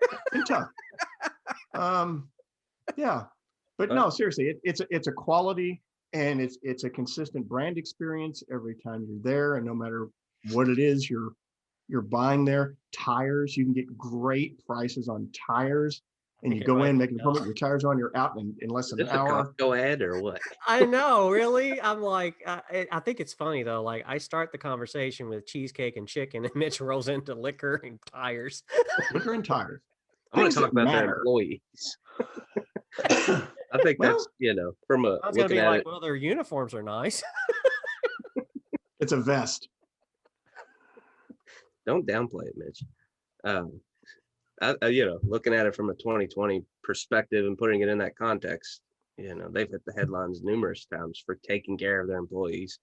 it's been tough. Yeah, but no, seriously, it's a quality and it's a consistent brand experience every time you're there, and no matter what it is you're buying there. Tires, you can get great prices on tires, and you go in, make an appointment, your tires on, you're out in less than an hour. Go ahead or what? I know, really. I'm like, I think it's funny though. Like, I start the conversation with cheesecake and chicken, and Mitch rolls into liquor and tires. Liquor and tires. I'm going to talk about their employees. I think that's from a. I was going to be like, well, their uniforms are nice. It's a vest. Don't downplay it, Mitch. Looking at it from a 2020 perspective and putting it in that context, they've hit the headlines numerous times for taking care of their employees.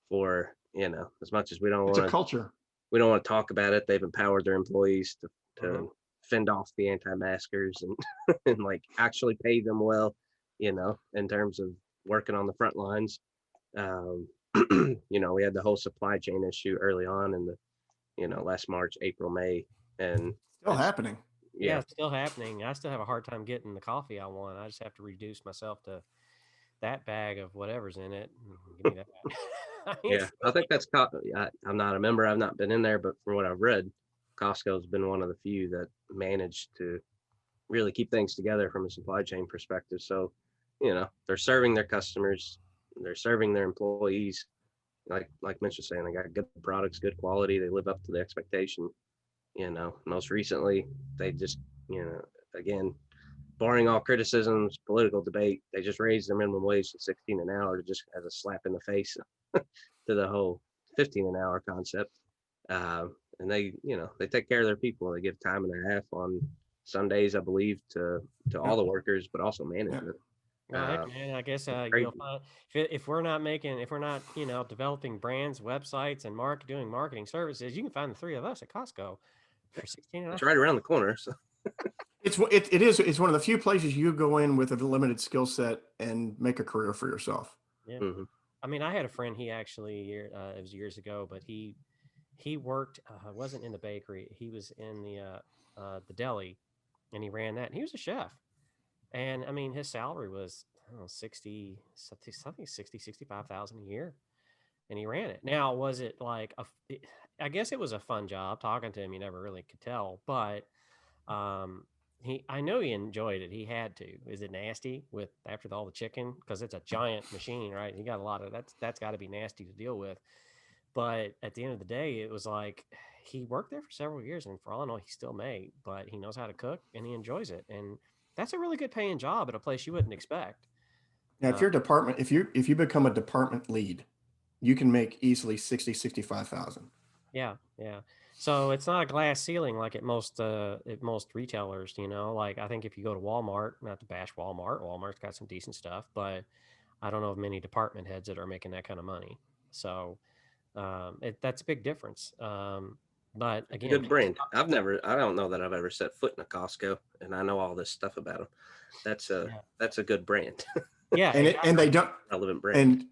For as much as we don't want, it's a culture. We don't want to talk about it. They've empowered their employees to fend off the anti-maskers and and like actually pay them well, in terms of working on the front lines. We had the whole supply chain issue early on in the last March, April, May, and still happening. Yeah, it's still happening. I still have a hard time getting the coffee I want. I just have to reduce myself to that bag of whatever's in it. Give me that. I think that's. I'm not a member. I've not been in there, but from what I've read, Costco's been one of the few that managed to really keep things together from a supply chain perspective. So, they're serving their customers, they're serving their employees. Like Mitch was saying, they got good products, good quality. They live up to the expectation. Most recently, they just, again, barring all criticisms, political debate, they just raised their minimum wage to 16 an hour, just as a slap in the face to the whole 15 an hour concept. And they take care of their people. They give time and a half on Sundays, I believe, to all the workers, but also management. Man, I guess you'll find if we're not developing brands, websites, and doing marketing services, you can find the three of us at Costco for 16. It's right around the corner. So. It's one of the few places you go in with a limited skill set and make a career for yourself. Yeah, I mean, I had a friend. He actually it was years ago, but he worked. Wasn't in the bakery. He was in the deli, and he ran that. And he was a chef. And I mean, his salary was, I don't know, 65,000 a year. And he ran it. Now, was it like I guess it was a fun job. Talking to him, you never really could tell, but I know he enjoyed it. He had to. Is it nasty after all the chicken? Because it's a giant machine, right? He got a lot of that's got to be nasty to deal with. But at the end of the day, it was like he worked there for several years, and for all I know, he still may. But he knows how to cook, and he enjoys it. And that's a really good paying job at a place you wouldn't expect. Now, if you become a department lead, you can make easily 65,000. Yeah. So it's not a glass ceiling like at most retailers, like I think if you go to Walmart, not to bash Walmart's got some decent stuff, but I don't know of many department heads that are making that kind of money. So that's a big difference. But again, good brand. I don't know that I've ever set foot in a Costco, and I know all this stuff about them. That's a good brand. Yeah. and they don't relevant brand. And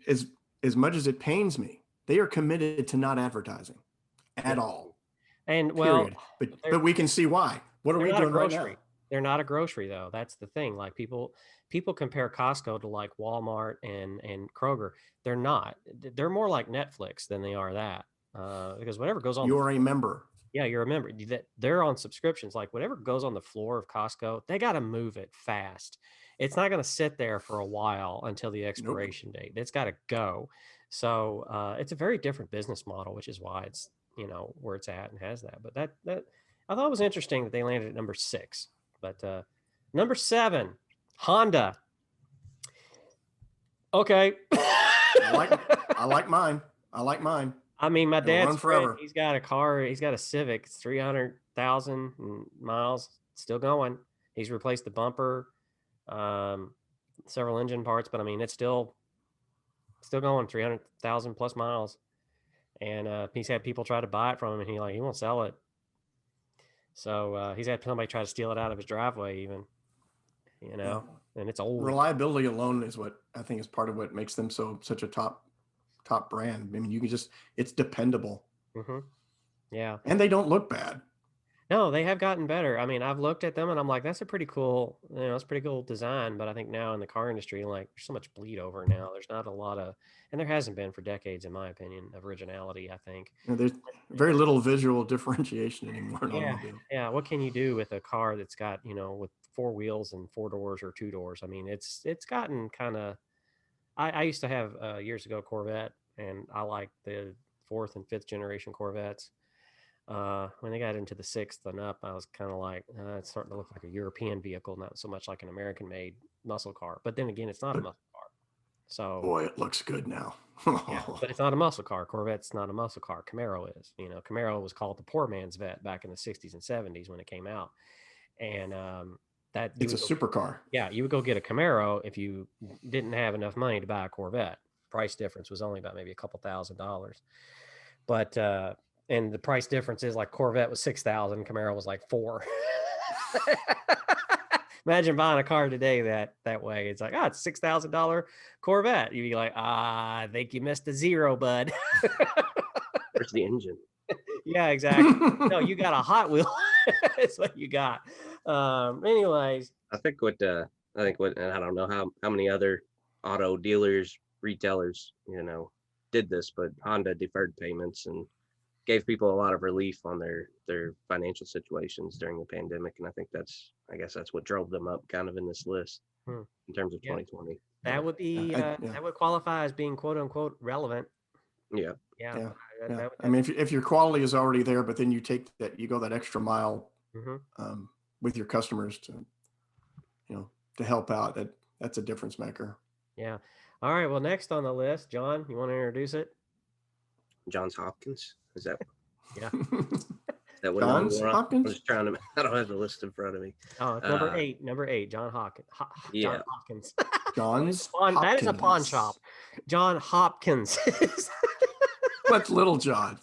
as much as it pains me, they are committed to not advertising at all. And well, but we can see why. What are we doing right now? They're not a grocery though. That's the thing. Like people compare Costco to like Walmart and Kroger. They're not. They're more like Netflix than they are that. because whatever goes on, You're a member. yeah, you remember that they're on subscriptions. Like whatever goes on the floor of Costco, they got to move it fast. It's not going to sit there for a while until the Nope. expiration date. It's got to go. So it's a very different business model, which is why it's, where it's at and has that. But that I thought it was interesting that they landed at number 6. But number 7, Honda. Okay. I like mine. I mean, my It'll run dad's friend, forever. he's got a car. He's got a Civic. It's 300,000 miles. Still going. He's replaced the bumper, several engine parts, but I mean, it's still going 300,000 plus miles. And he's had people try to buy it from him, and he won't sell it. So he's had somebody try to steal it out of his driveway, even. Yeah. And it's old. Reliability alone is what I think is part of what makes them such a top brand. I mean, it's dependable. Mm-hmm. Yeah. And they don't look bad. No, they have gotten better. I mean, I've looked at them and I'm like, that's a pretty cool, it's pretty cool design. But I think now in the car industry, like there's so much bleed over now. There's not a lot of, and there hasn't been for decades, in my opinion, of originality, I think. There's very little visual differentiation anymore in automobile. Yeah. What can you do with a car that's got, with 4 wheels and 4 doors or 2 doors? I mean, it's gotten kind of, I used to have years ago Corvette, and I like the 4th and 5th generation Corvettes. When they got into the 6th and up, I was kind of like, it's starting to look like a European vehicle, not so much like an American-made muscle car. But then again, it's not a muscle car. So boy, it looks good now. Yeah, but it's not a muscle car. Corvette's not a muscle car. Camaro is. Camaro was called the poor man's vet back in the 60s and 70s when it came out, and it's a supercar. Yeah, you would go get a Camaro if you didn't have enough money to buy a Corvette. Price difference was only about maybe a couple $1,000s, but and the price difference is like Corvette was $6,000, Camaro was like $4,000. Imagine buying a car today that way. It's like, it's $6,000 Corvette. You'd be like, I think you missed a zero, bud. Where's the engine? Yeah, exactly. No, you got a Hot Wheel. That's what you got. Anyways, I think and I don't know how many other auto dealers, retailers, did this, but Honda deferred payments and gave people a lot of relief on their financial situations during the pandemic. And I think that's what drove them up kind of in this list in terms of 2020. That would be, that would qualify as being quote unquote relevant. Yeah. Yeah. I mean, if your quality is already there, but then you go that extra mile with your customers to help out, that's a difference maker. Yeah. All right. Well, next on the list, John, you want to introduce it? Johns Hopkins. Is that? Yeah. That what Johns Hopkins? I'm just trying to. I don't have the list in front of me. Oh, it's number 8. Number 8. John Hopkins. John Hopkins. Johns. That is a pawn shop. John Hopkins. What's Little John?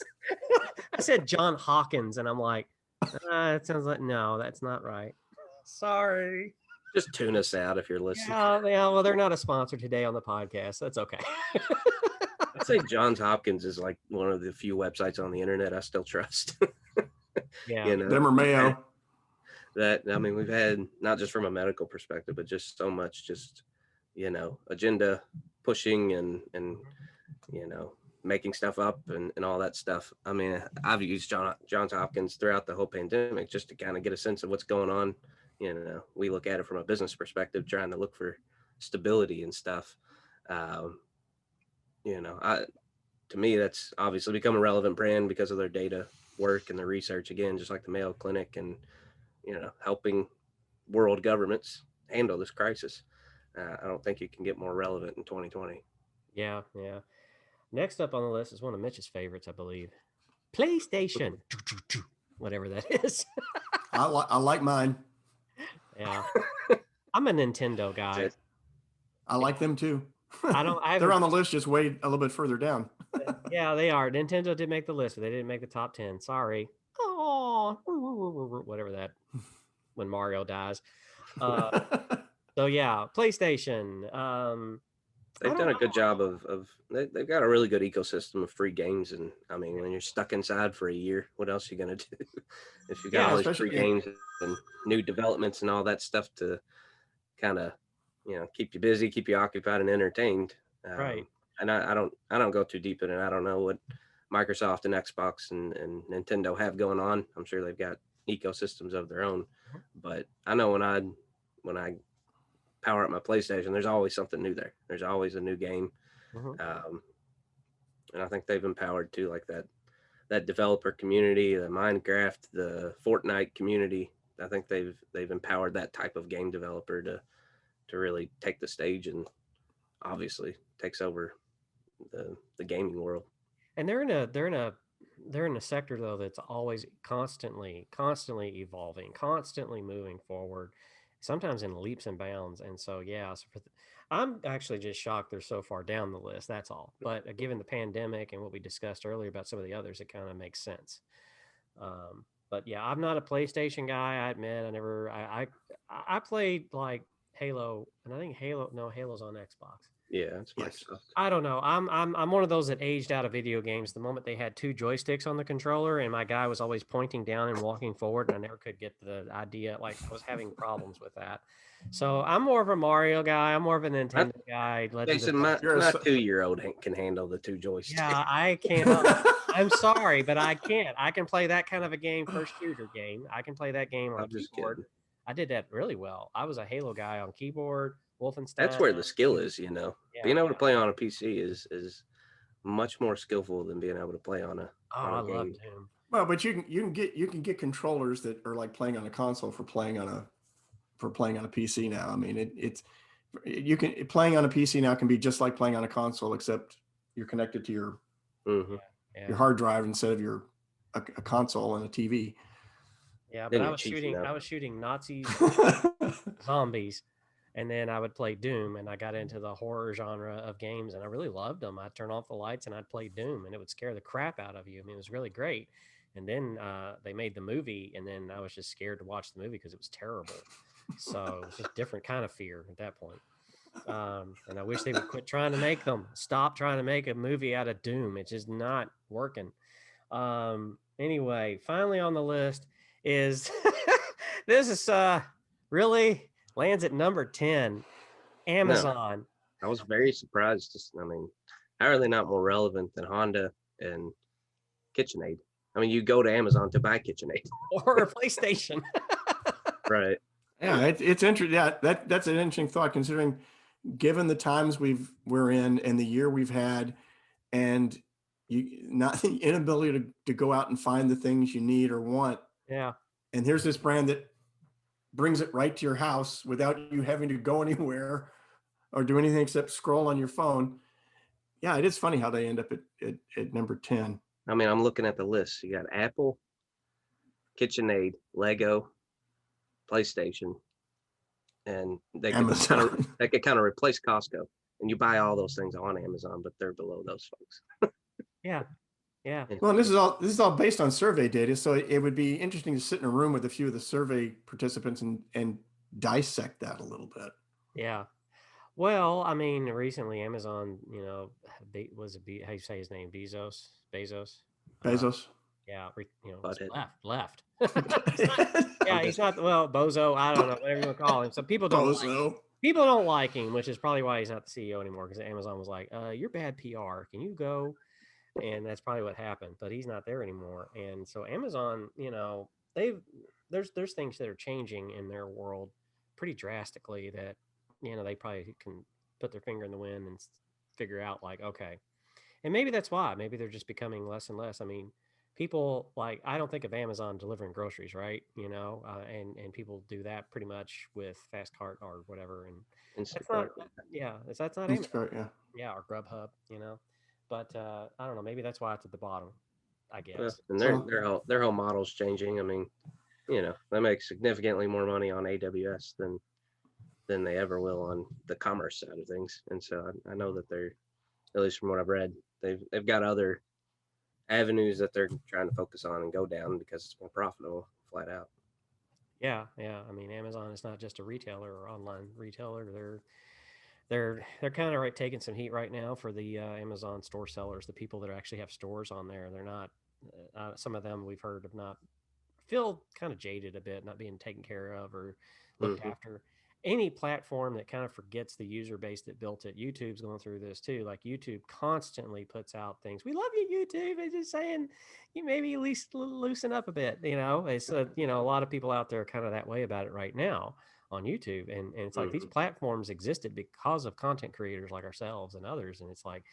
I said John Hawkins, and I'm like, it sounds like no, that's not right. Sorry. Just tune us out if you're listening. Yeah. Well, they're not a sponsor today on the podcast. That's okay. I'd say Johns Hopkins is like one of the few websites on the internet I still trust. Yeah. Them or Mayo. We've had, not just from a medical perspective, but just so much agenda pushing and making stuff up and all that stuff. I mean, I've used Johns Hopkins throughout the whole pandemic just to kind of get a sense of what's going on. We look at it from a business perspective, trying to look for stability and stuff. To me, that's obviously become a relevant brand because of their data work and their research, again, just like the Mayo Clinic and, helping world governments handle this crisis. I don't think you can get more relevant in 2020. Yeah. Next up on the list is one of Mitch's favorites, I believe. PlayStation. Whatever that is. I like mine. Yeah. I'm a Nintendo guy. I like them too. They're on the list, just way a little bit further down. Yeah, they are. Nintendo did make the list, but they didn't make the top 10. Sorry. Oh, whatever that, when Mario dies. So yeah, PlayStation. They've done a good job they've got a really good ecosystem of free games. And I mean, when you're stuck inside for a year, what else are you going to do? If you got all these free games and new developments and all that stuff to kind of, keep you busy, keep you occupied and entertained. Right. And I don't go too deep in it. I don't know what Microsoft and Xbox and Nintendo have going on. I'm sure they've got ecosystems of their own, but I know when I power up my PlayStation, there's always something new there. There's always a new game. And I think they've empowered too, like that developer community, the Minecraft, the Fortnite community. I think they've empowered that type of game developer to really take the stage, and obviously takes over the gaming world. And they're in a sector though that's always constantly evolving, constantly moving forward, sometimes in leaps and bounds. And so yeah, so I'm actually just shocked they're so far down the list. That's all. But given the pandemic and what we discussed earlier about some of the others, it kind of makes sense. But yeah, I'm not a PlayStation guy. I admit, I played like Halo, and I think Halo's on Xbox. Yeah, it's Yes. Microsoft. I don't know. I'm one of those that aged out of video games the moment they had 2 joysticks on the controller, and my guy was always pointing down and walking forward, and I never could get the idea. Like, I was having problems with that. So I'm more of a Mario guy. I'm more of a Nintendo guy. Jason, my 2-year-old can handle the 2 joysticks. Yeah, I can't. I'm sorry, but I can't. I can play that kind of a game, first shooter game. I can play that game on keyboard. Kidding. I did that really well. I was a Halo guy on keyboard. Wolfenstein. That's where the skill is, you know. Yeah, being able to play on a PC is much more skillful than being able to play on a. I loved him. Well, but you can get controllers that are like playing on a console for playing on a PC now. I mean, you can playing on a PC now can be just like playing on a console, except you're connected to your your hard drive instead of a console and a TV. Yeah, but I was shooting Nazis, zombies. And then I would play Doom, and I got into the horror genre of games, and I really loved them. I'd turn off the lights and I'd play Doom, and it would scare the crap out of you. I mean, it was really great. And then they made the movie, and then I was just scared to watch the movie because it was terrible. So it was just different kind of fear at that point. And I wish they would quit trying to make them. Stop trying to make a movie out of Doom. It's just not working. Anyway, finally on the list is this is really lands at number 10, Amazon. No, I was very surprised. How are they not more relevant than Honda and KitchenAid? I mean, you go to Amazon to buy KitchenAid or a PlayStation. Right. Yeah, it's interesting. Yeah, that's an interesting thought, considering given the times we're in and the year we've had, and not the inability to go out and find the things you need or want. Yeah. And here's this brand that brings it right to your house without you having to go anywhere or do anything except scroll on your phone. Yeah, it is funny how they end up at number 10. I mean, I'm looking at the list. You got Apple, KitchenAid, Lego, PlayStation, and they could kind of replace Costco. And you buy all those things on Amazon, but they're below those folks. Yeah. Yeah. Well, this is all based on survey data, so it would be interesting to sit in a room with a few of the survey participants and dissect that a little bit. Yeah. Well, I mean, recently Amazon, how do you say his name? Bezos. Yeah. Left. He's not. Well, Bozo. I don't know. Whatever you want to call him. So people don't like him, which is probably why he's not the CEO anymore. Because Amazon was like, "You're bad PR. Can you go?" And that's probably what happened, but he's not there anymore. And so Amazon, there's things that are changing in their world pretty drastically that, they probably can put their finger in the wind and figure out like, okay. And maybe that's why, maybe they're just becoming less and less. I mean, people I don't think of Amazon delivering groceries, right? And people do that pretty much with Fast Cart or whatever. And that's not Amazon. Yeah. Or Grubhub, But I don't know. Maybe that's why it's at the bottom, I guess. And their whole model's changing. I mean, they make significantly more money on AWS than they ever will on the commerce side of things. And so I know that they're, at least from what I've read, they've got other avenues that they're trying to focus on and go down because it's more profitable, flat out. Yeah. I mean, Amazon is not just a retailer or online retailer. They're kind of taking some heat right now for the Amazon store sellers, the people that actually have stores on there. They're not, some of them we've heard of not feel kind of jaded a bit, not being taken care of or looked after. any platform that kind of forgets the user base that built it. YouTube's going through this too. Like YouTube constantly puts out things. We love you, YouTube. It's just saying you maybe at least loosen up a bit. It's a lot of people out there are kind of that way about it right now on YouTube. And it's like these platforms existed because of content creators like ourselves and others. And it's like,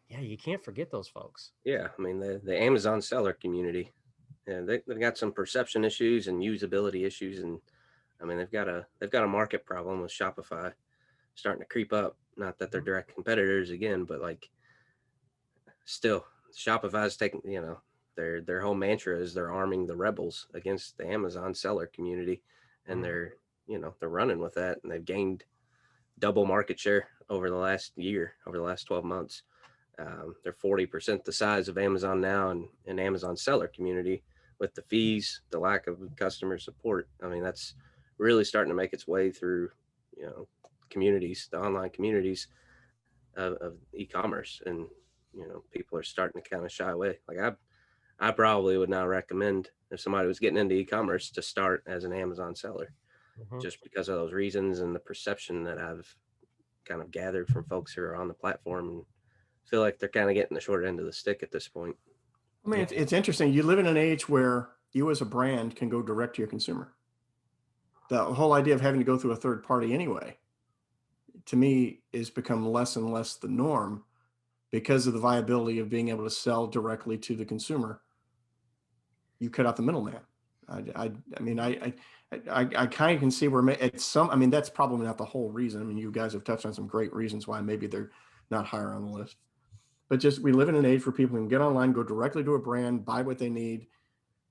yeah, you can't forget those folks. Yeah. I mean, the Amazon seller community, and they've got some perception issues and usability issues. And I mean, they've got a market problem with Shopify starting to creep up. Not that they're direct competitors again, but like still Shopify's taking, their whole mantra is they're arming the rebels against the Amazon seller community. And they're running with that, and they've gained double market share over the last 12 months. They're 40% the size of Amazon now, and Amazon seller community with the fees, the lack of customer support. I mean, that's really starting to make its way through, communities, the online communities of e-commerce. And, people are starting to kind of shy away. Like I probably would not recommend if somebody was getting into e-commerce to start as an Amazon seller, just because of those reasons and the perception that I've kind of gathered from folks who are on the platform, and feel like they're kind of getting the short end of the stick at this point. I mean, it's interesting. You live in an age where you as a brand can go direct to your consumer. The whole idea of having to go through a third party anyway, to me, is become less and less the norm because of the viability of being able to sell directly to the consumer. You cut out the middleman. I kind of can see where it's some. I mean, that's probably not the whole reason. I mean, you guys have touched on some great reasons why maybe they're not higher on the list. But just we live in an age where people can get online, go directly to a brand, buy what they need.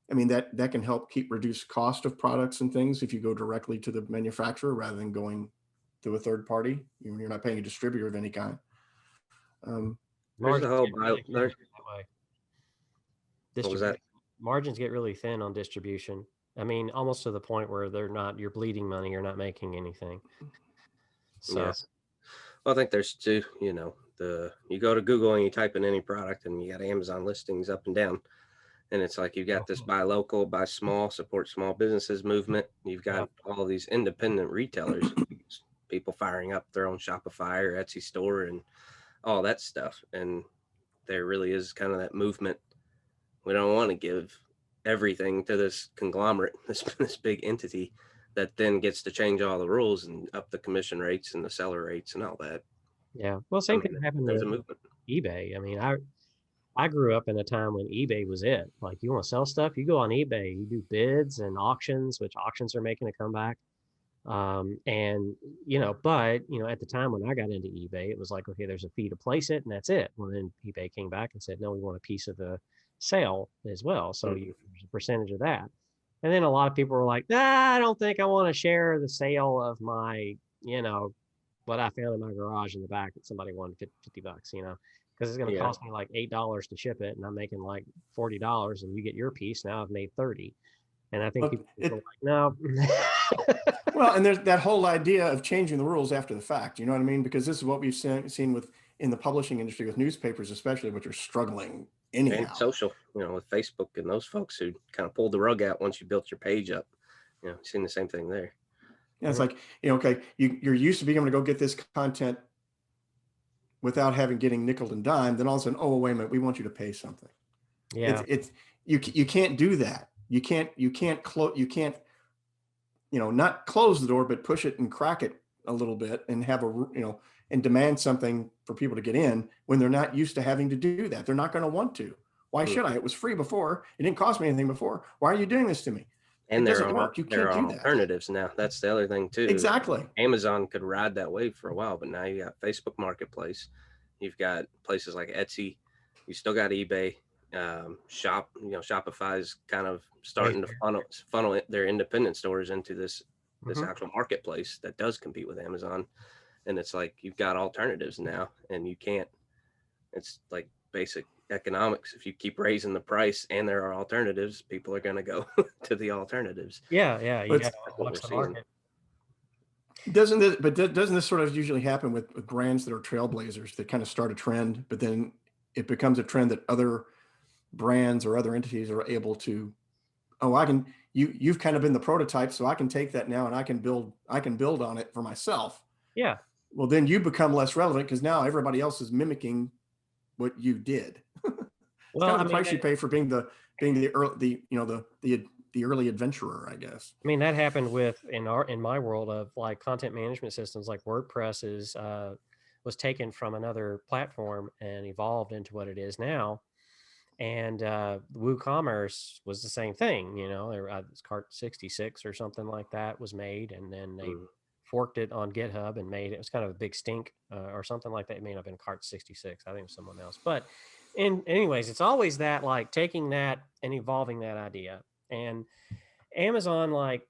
I mean, that can help reduce cost of products and things if you go directly to the manufacturer rather than going to a third party. You're not paying a distributor of any kind. There's the whole what was that? Margins get really thin on distribution. I mean, almost to the point where you're bleeding money, you're not making anything. So, yes. Well, I think there's two, you go to Google and you type in any product and you got Amazon listings up and down. And it's like, you've got this buy local, buy small, support small businesses movement. You've got all of these independent retailers, people firing up their own Shopify or Etsy store and all that stuff. And there really is kind of that movement. We don't want to give everything to this conglomerate, this big entity that then gets to change all the rules and up the commission rates and the seller rates and all that. Yeah. Well, same thing happened with eBay. I mean, I grew up in a time when eBay was it. Like, you want to sell stuff, you go on eBay, you do bids and auctions, which auctions are making a comeback. But at the time when I got into eBay, it was like, okay, there's a fee to place it and that's it. Well, then eBay came back and said, no, we want a piece of the sale as well. So there's a percentage of that. And then a lot of people were like, I don't think I want to share the sale of my, what I found in my garage in the back that somebody wanted $50, because it's going to cost me like $8 to ship it. And I'm making like $40 and you get your piece. Now I've made 30. And I think people are like, no. Well, and there's that whole idea of changing the rules after the fact. You know what I mean? Because this is what we've seen in the publishing industry with newspapers, especially, which are struggling anyhow. And social, with Facebook and those folks who kind of pulled the rug out once you built your page up. Seen the same thing there. Yeah, it's like, okay, you're used to being able to go get this content without getting nickel and dime. Then all of a sudden, oh, wait a minute, we want you to pay something. Yeah, you can't do that. You can't not close the door, but push it and crack it a little bit and have and demand something for people to get in when they're not used to having to do that. They're not going to want to. Why should I? It was free before. It didn't cost me anything before. Why are you doing this to me? And there are alternatives now. That's the other thing too. Exactly. Amazon could ride that wave for a while, but now you got Facebook Marketplace. You've got places like Etsy. You still got eBay. Shopify is kind of starting to funnel their independent stores into this actual marketplace that does compete with Amazon. And it's like, you've got alternatives now, and you can't, it's like basic economics. If you keep raising the price and there are alternatives, people are going to go to the alternatives. Yeah. You got to watch the market. Doesn't this sort of usually happen with brands that are trailblazers that kind of start a trend, but then it becomes a trend that other brands or other entities are able to, you've kind of been the prototype, so I can take that now and I can build on it for myself. Yeah. Well, then you become less relevant because now everybody else is mimicking what you did. It's Well, kind I of the mean, price you pay for being the early adventurer, I guess. I mean, that happened in my world of like content management systems, like WordPress was taken from another platform and evolved into what it is now. And WooCommerce was the same thing, it's Cart 66 or something like that was made, and then they forked it on GitHub and made it was kind of a big stink or something like that. It may not have been Cart 66. I think it was someone else. But anyways, it's always that, like taking that and evolving that idea. And Amazon, like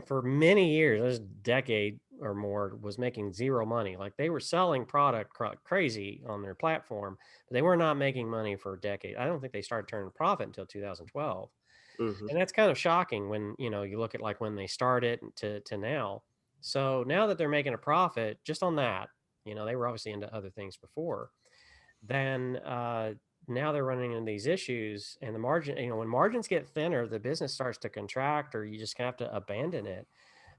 for many years, this decade or more, was making zero money. Like they were selling product crazy on their platform, but they were not making money for a decade. I don't think they started turning a profit until 2012. And that's kind of shocking when, you look at like when they started to now. So now that they're making a profit just on that, they were obviously into other things before, then now they're running into these issues, and the margin, when margins get thinner, the business starts to contract, or you just have to abandon it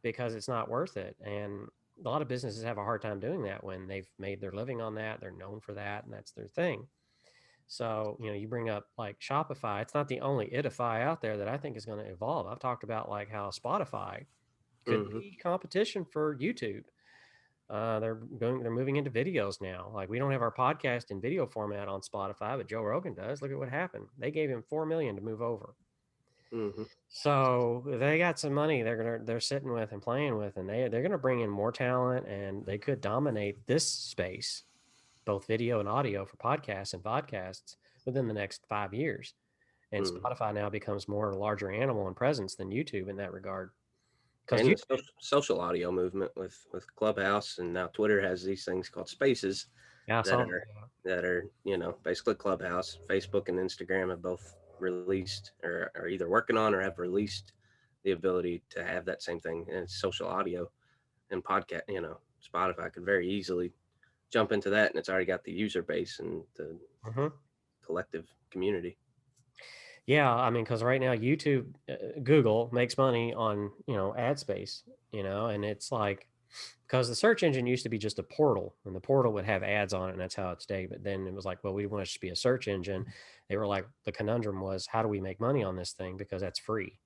because it's not worth it. And a lot of businesses have a hard time doing that when they've made their living on that. They're known for that, and that's their thing. So, you bring up like Shopify. It's not the only Itify out there that I think is going to evolve. I've talked about like how Spotify could be competition for YouTube. They're moving into videos now. Like we don't have our podcast in video format on Spotify, but Joe Rogan does. Look at what happened. They gave him $4 million to move over. So they got some money they're sitting with and playing with, and they're gonna bring in more talent, and they could dominate this space, both video and audio for podcasts and vodcasts, within the next 5 years. And Spotify now becomes more larger animal and presence than YouTube in that regard. And the social audio movement with Clubhouse, and now Twitter has these things called Spaces that are basically Clubhouse. Facebook and Instagram have both released or are either working on or have released the ability to have that same thing, and it's social audio and podcast. Spotify could very easily jump into that, and it's already got the user base and the collective community. Yeah, I mean, because right now YouTube, Google makes money on ad space, and it's like, because the search engine used to be just a portal, and the portal would have ads on it, and that's how it stayed. But then it was like, well, we want it to be a search engine. They were like, the conundrum was, how do we make money on this thing, because that's free?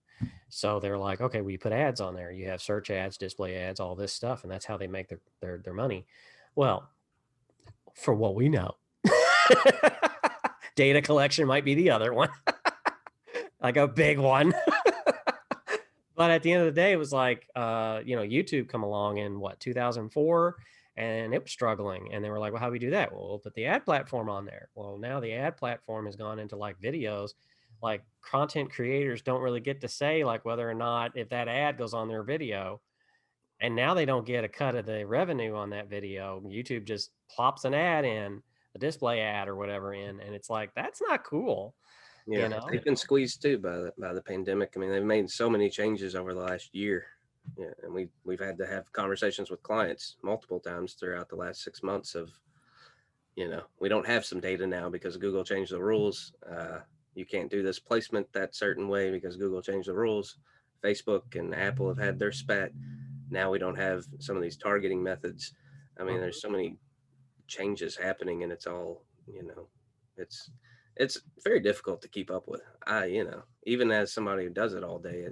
So they're like, okay, we put ads on there. You have search ads, display ads, all this stuff, and that's how they make their money. Well, for what we know, data collection might be the other one. Like a big one. But at the end of the day, it was like, YouTube come along in 2004, and it was struggling. And they were like, well, how do we do that? Well, we'll put the ad platform on there. Well, now the ad platform has gone into like videos. Like content creators don't really get to say like whether or not if that ad goes on their video. And now they don't get a cut of the revenue on that video. YouTube just plops an ad in, a display ad or whatever in. And it's like, that's not cool. Yeah, they've been squeezed too by the pandemic. I mean, they've made so many changes over the last year. Yeah, and we've had to have conversations with clients multiple times throughout the last 6 months of, we don't have some data now because Google changed the rules. You can't do this placement that certain way because Google changed the rules. Facebook and Apple have had their spat. Now we don't have some of these targeting methods. I mean, there's so many changes happening, and it's all, it's very difficult to keep up with. Even as somebody who does it all day,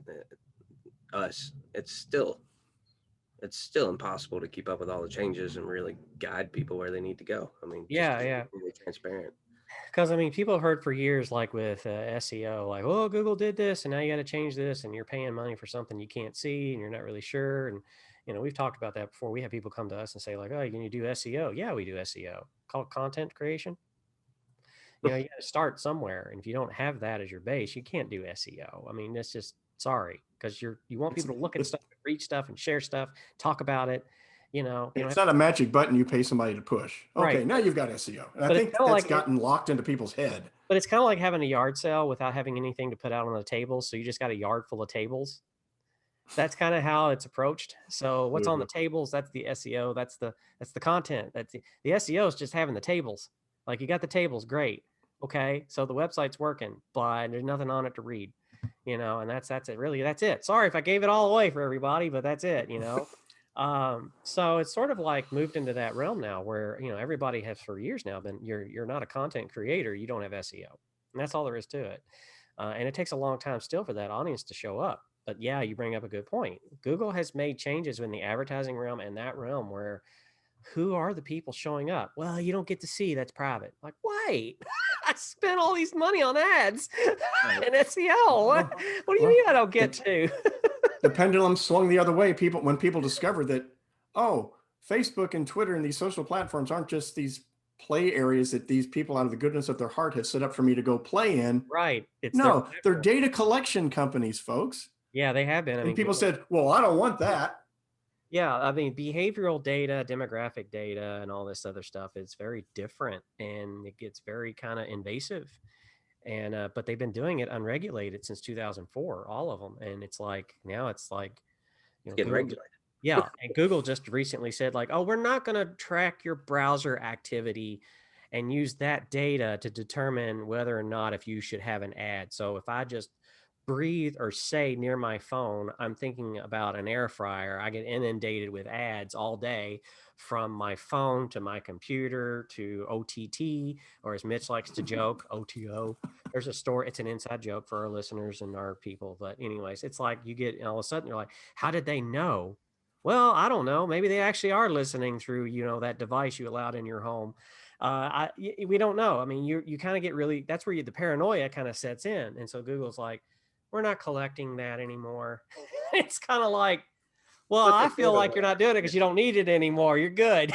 it's still impossible to keep up with all the changes and really guide people where they need to go. I mean, yeah, really transparent. Because I mean, people have heard for years, like with SEO, like, oh, Google did this, and now you got to change this, and you're paying money for something you can't see, and you're not really sure. And we've talked about that before. We have people come to us and say, like, oh, can you do SEO? Yeah, we do SEO. Called content creation. You got to start somewhere, and if you don't have that as your base, you can't do SEO. I mean, it's just sorry, because you want people to look at stuff, read stuff, and share stuff, talk about it. It's not a magic button you pay somebody to push. Okay, right. Now you've got SEO, and I think that's gotten locked into people's head. But it's kind of like having a yard sale without having anything to put out on the tables. So you just got a yard full of tables. That's kind of how it's approached. So what's on the tables? That's the SEO. That's the content. That's the SEO is just having the tables. Like you got the tables, great. Okay, so the website's working, but there's nothing on it to read. and that's it. Really, that's it. Sorry if I gave it all away for everybody, but that's it. So it's sort of like moved into that realm now where, everybody has for years now been, you're not a content creator, you don't have SEO. And that's all there is to it. And it takes a long time still for that audience to show up. But yeah, you bring up a good point. Google has made changes in the advertising realm and that realm where who are the people showing up? Well, you don't get to see, that's private. Like, wait, I spent all these money on ads and SEO. What do you mean I don't get to? The pendulum swung the other way. When people discovered that, oh, Facebook and Twitter and these social platforms aren't just these play areas that these people out of the goodness of their heart have set up for me to go play in. Right. They're data collection companies, folks. Yeah, they have been. And people said, well, I don't want that. Yeah, I mean, behavioral data, demographic data, and all this other stuff is very different, and it gets very kind of invasive. And but they've been doing it unregulated since 2004, all of them. And it's like now it's like getting regulated. Yeah, and Google just recently said like, oh, we're not going to track your browser activity and use that data to determine whether or not if you should have an ad. So if I just breathe or say near my phone, I'm thinking about an air fryer, I get inundated with ads all day from my phone to my computer to OTT, or as Mitch likes to joke, OTO. There's a story. It's an inside joke for our listeners and our people. But anyways, it's like you get all of a sudden you're like, how did they know? Well, I don't know. Maybe they actually are listening through, that device you allowed in your home. We don't know. I mean, you kind of get really, that's where the paranoia kind of sets in. And so Google's like, we're not collecting that anymore. It's kind of like, well, I feel like you're not doing it because you don't need it anymore. You're good.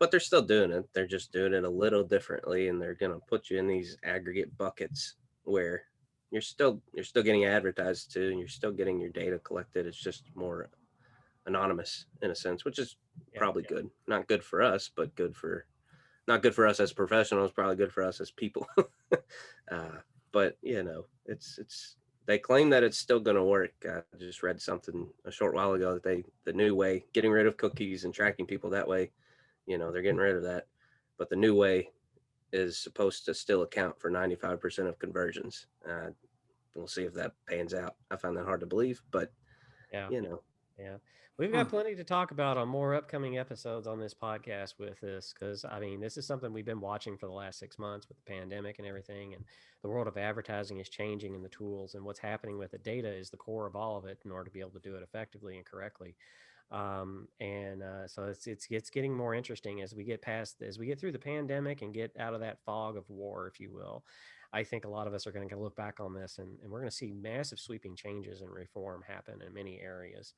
But they're still doing it. They're just doing it a little differently, and they're going to put you in these aggregate buckets where you're still getting advertised to, and you're still getting your data collected. It's just more anonymous in a sense, which is probably good. Not good for us, but not good for us as professionals, probably good for us as people. But it's they claim that it's still going to work. I just read something a short while ago that the new way, getting rid of cookies and tracking people that way, they're getting rid of that. But the new way is supposed to still account for 95% of conversions. We'll see if that pans out. I find that hard to believe, but yeah. We've got plenty to talk about on more upcoming episodes on this podcast with this, because I mean, this is something we've been watching for the last 6 months with the pandemic and everything, and the world of advertising is changing, and the tools and what's happening with the data is the core of all of it in order to be able to do it effectively and correctly. So it's getting more interesting as we get through the pandemic and get out of that fog of war, if you will. I think a lot of us are going to look back on this and we're going to see massive sweeping changes and reform happen in many areas.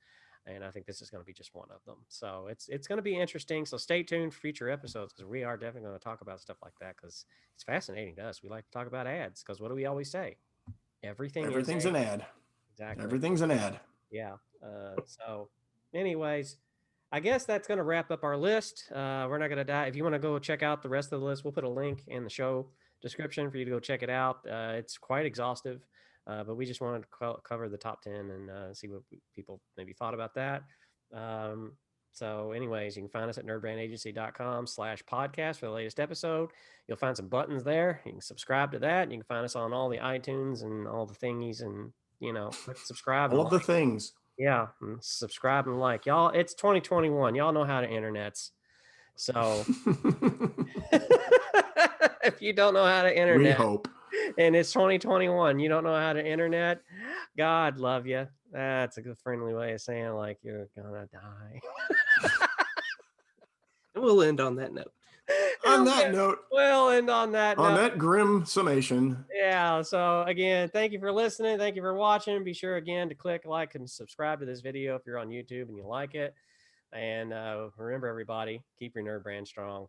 And I think this is going to be just one of them. So it's going to be interesting. So stay tuned for future episodes, because we are definitely going to talk about stuff like that, because it's fascinating to us. We like to talk about ads, because what do we always say? Everything's an ad. Exactly. Everything's an ad. Yeah. So anyways, I guess that's going to wrap up our list. We're not going to die. If you want to go check out the rest of the list, we'll put a link in the show description for you to go check it out. It's quite exhaustive. But we just wanted to cover the top 10 and see what people maybe thought about that. So anyways, you can find us at nerdbrandagency.com/podcast for the latest episode. You'll find some buttons there. You can subscribe to that. You can find us on all the iTunes and all the thingies, and click subscribe. All of the things. Yeah. And subscribe and like. Y'all, it's 2021. Y'all know how to internets. So if you don't know how to internet, we hope. And it's 2021. You don't know how to internet. God love you. That's a good friendly way of saying like you're gonna die. And we'll end on that note. On that note. We'll end on that note. On that grim summation. Yeah. So again, thank you for listening. Thank you for watching. Be sure again to click like and subscribe to this video if you're on YouTube and you like it. And remember, everybody, keep your nerd brand strong.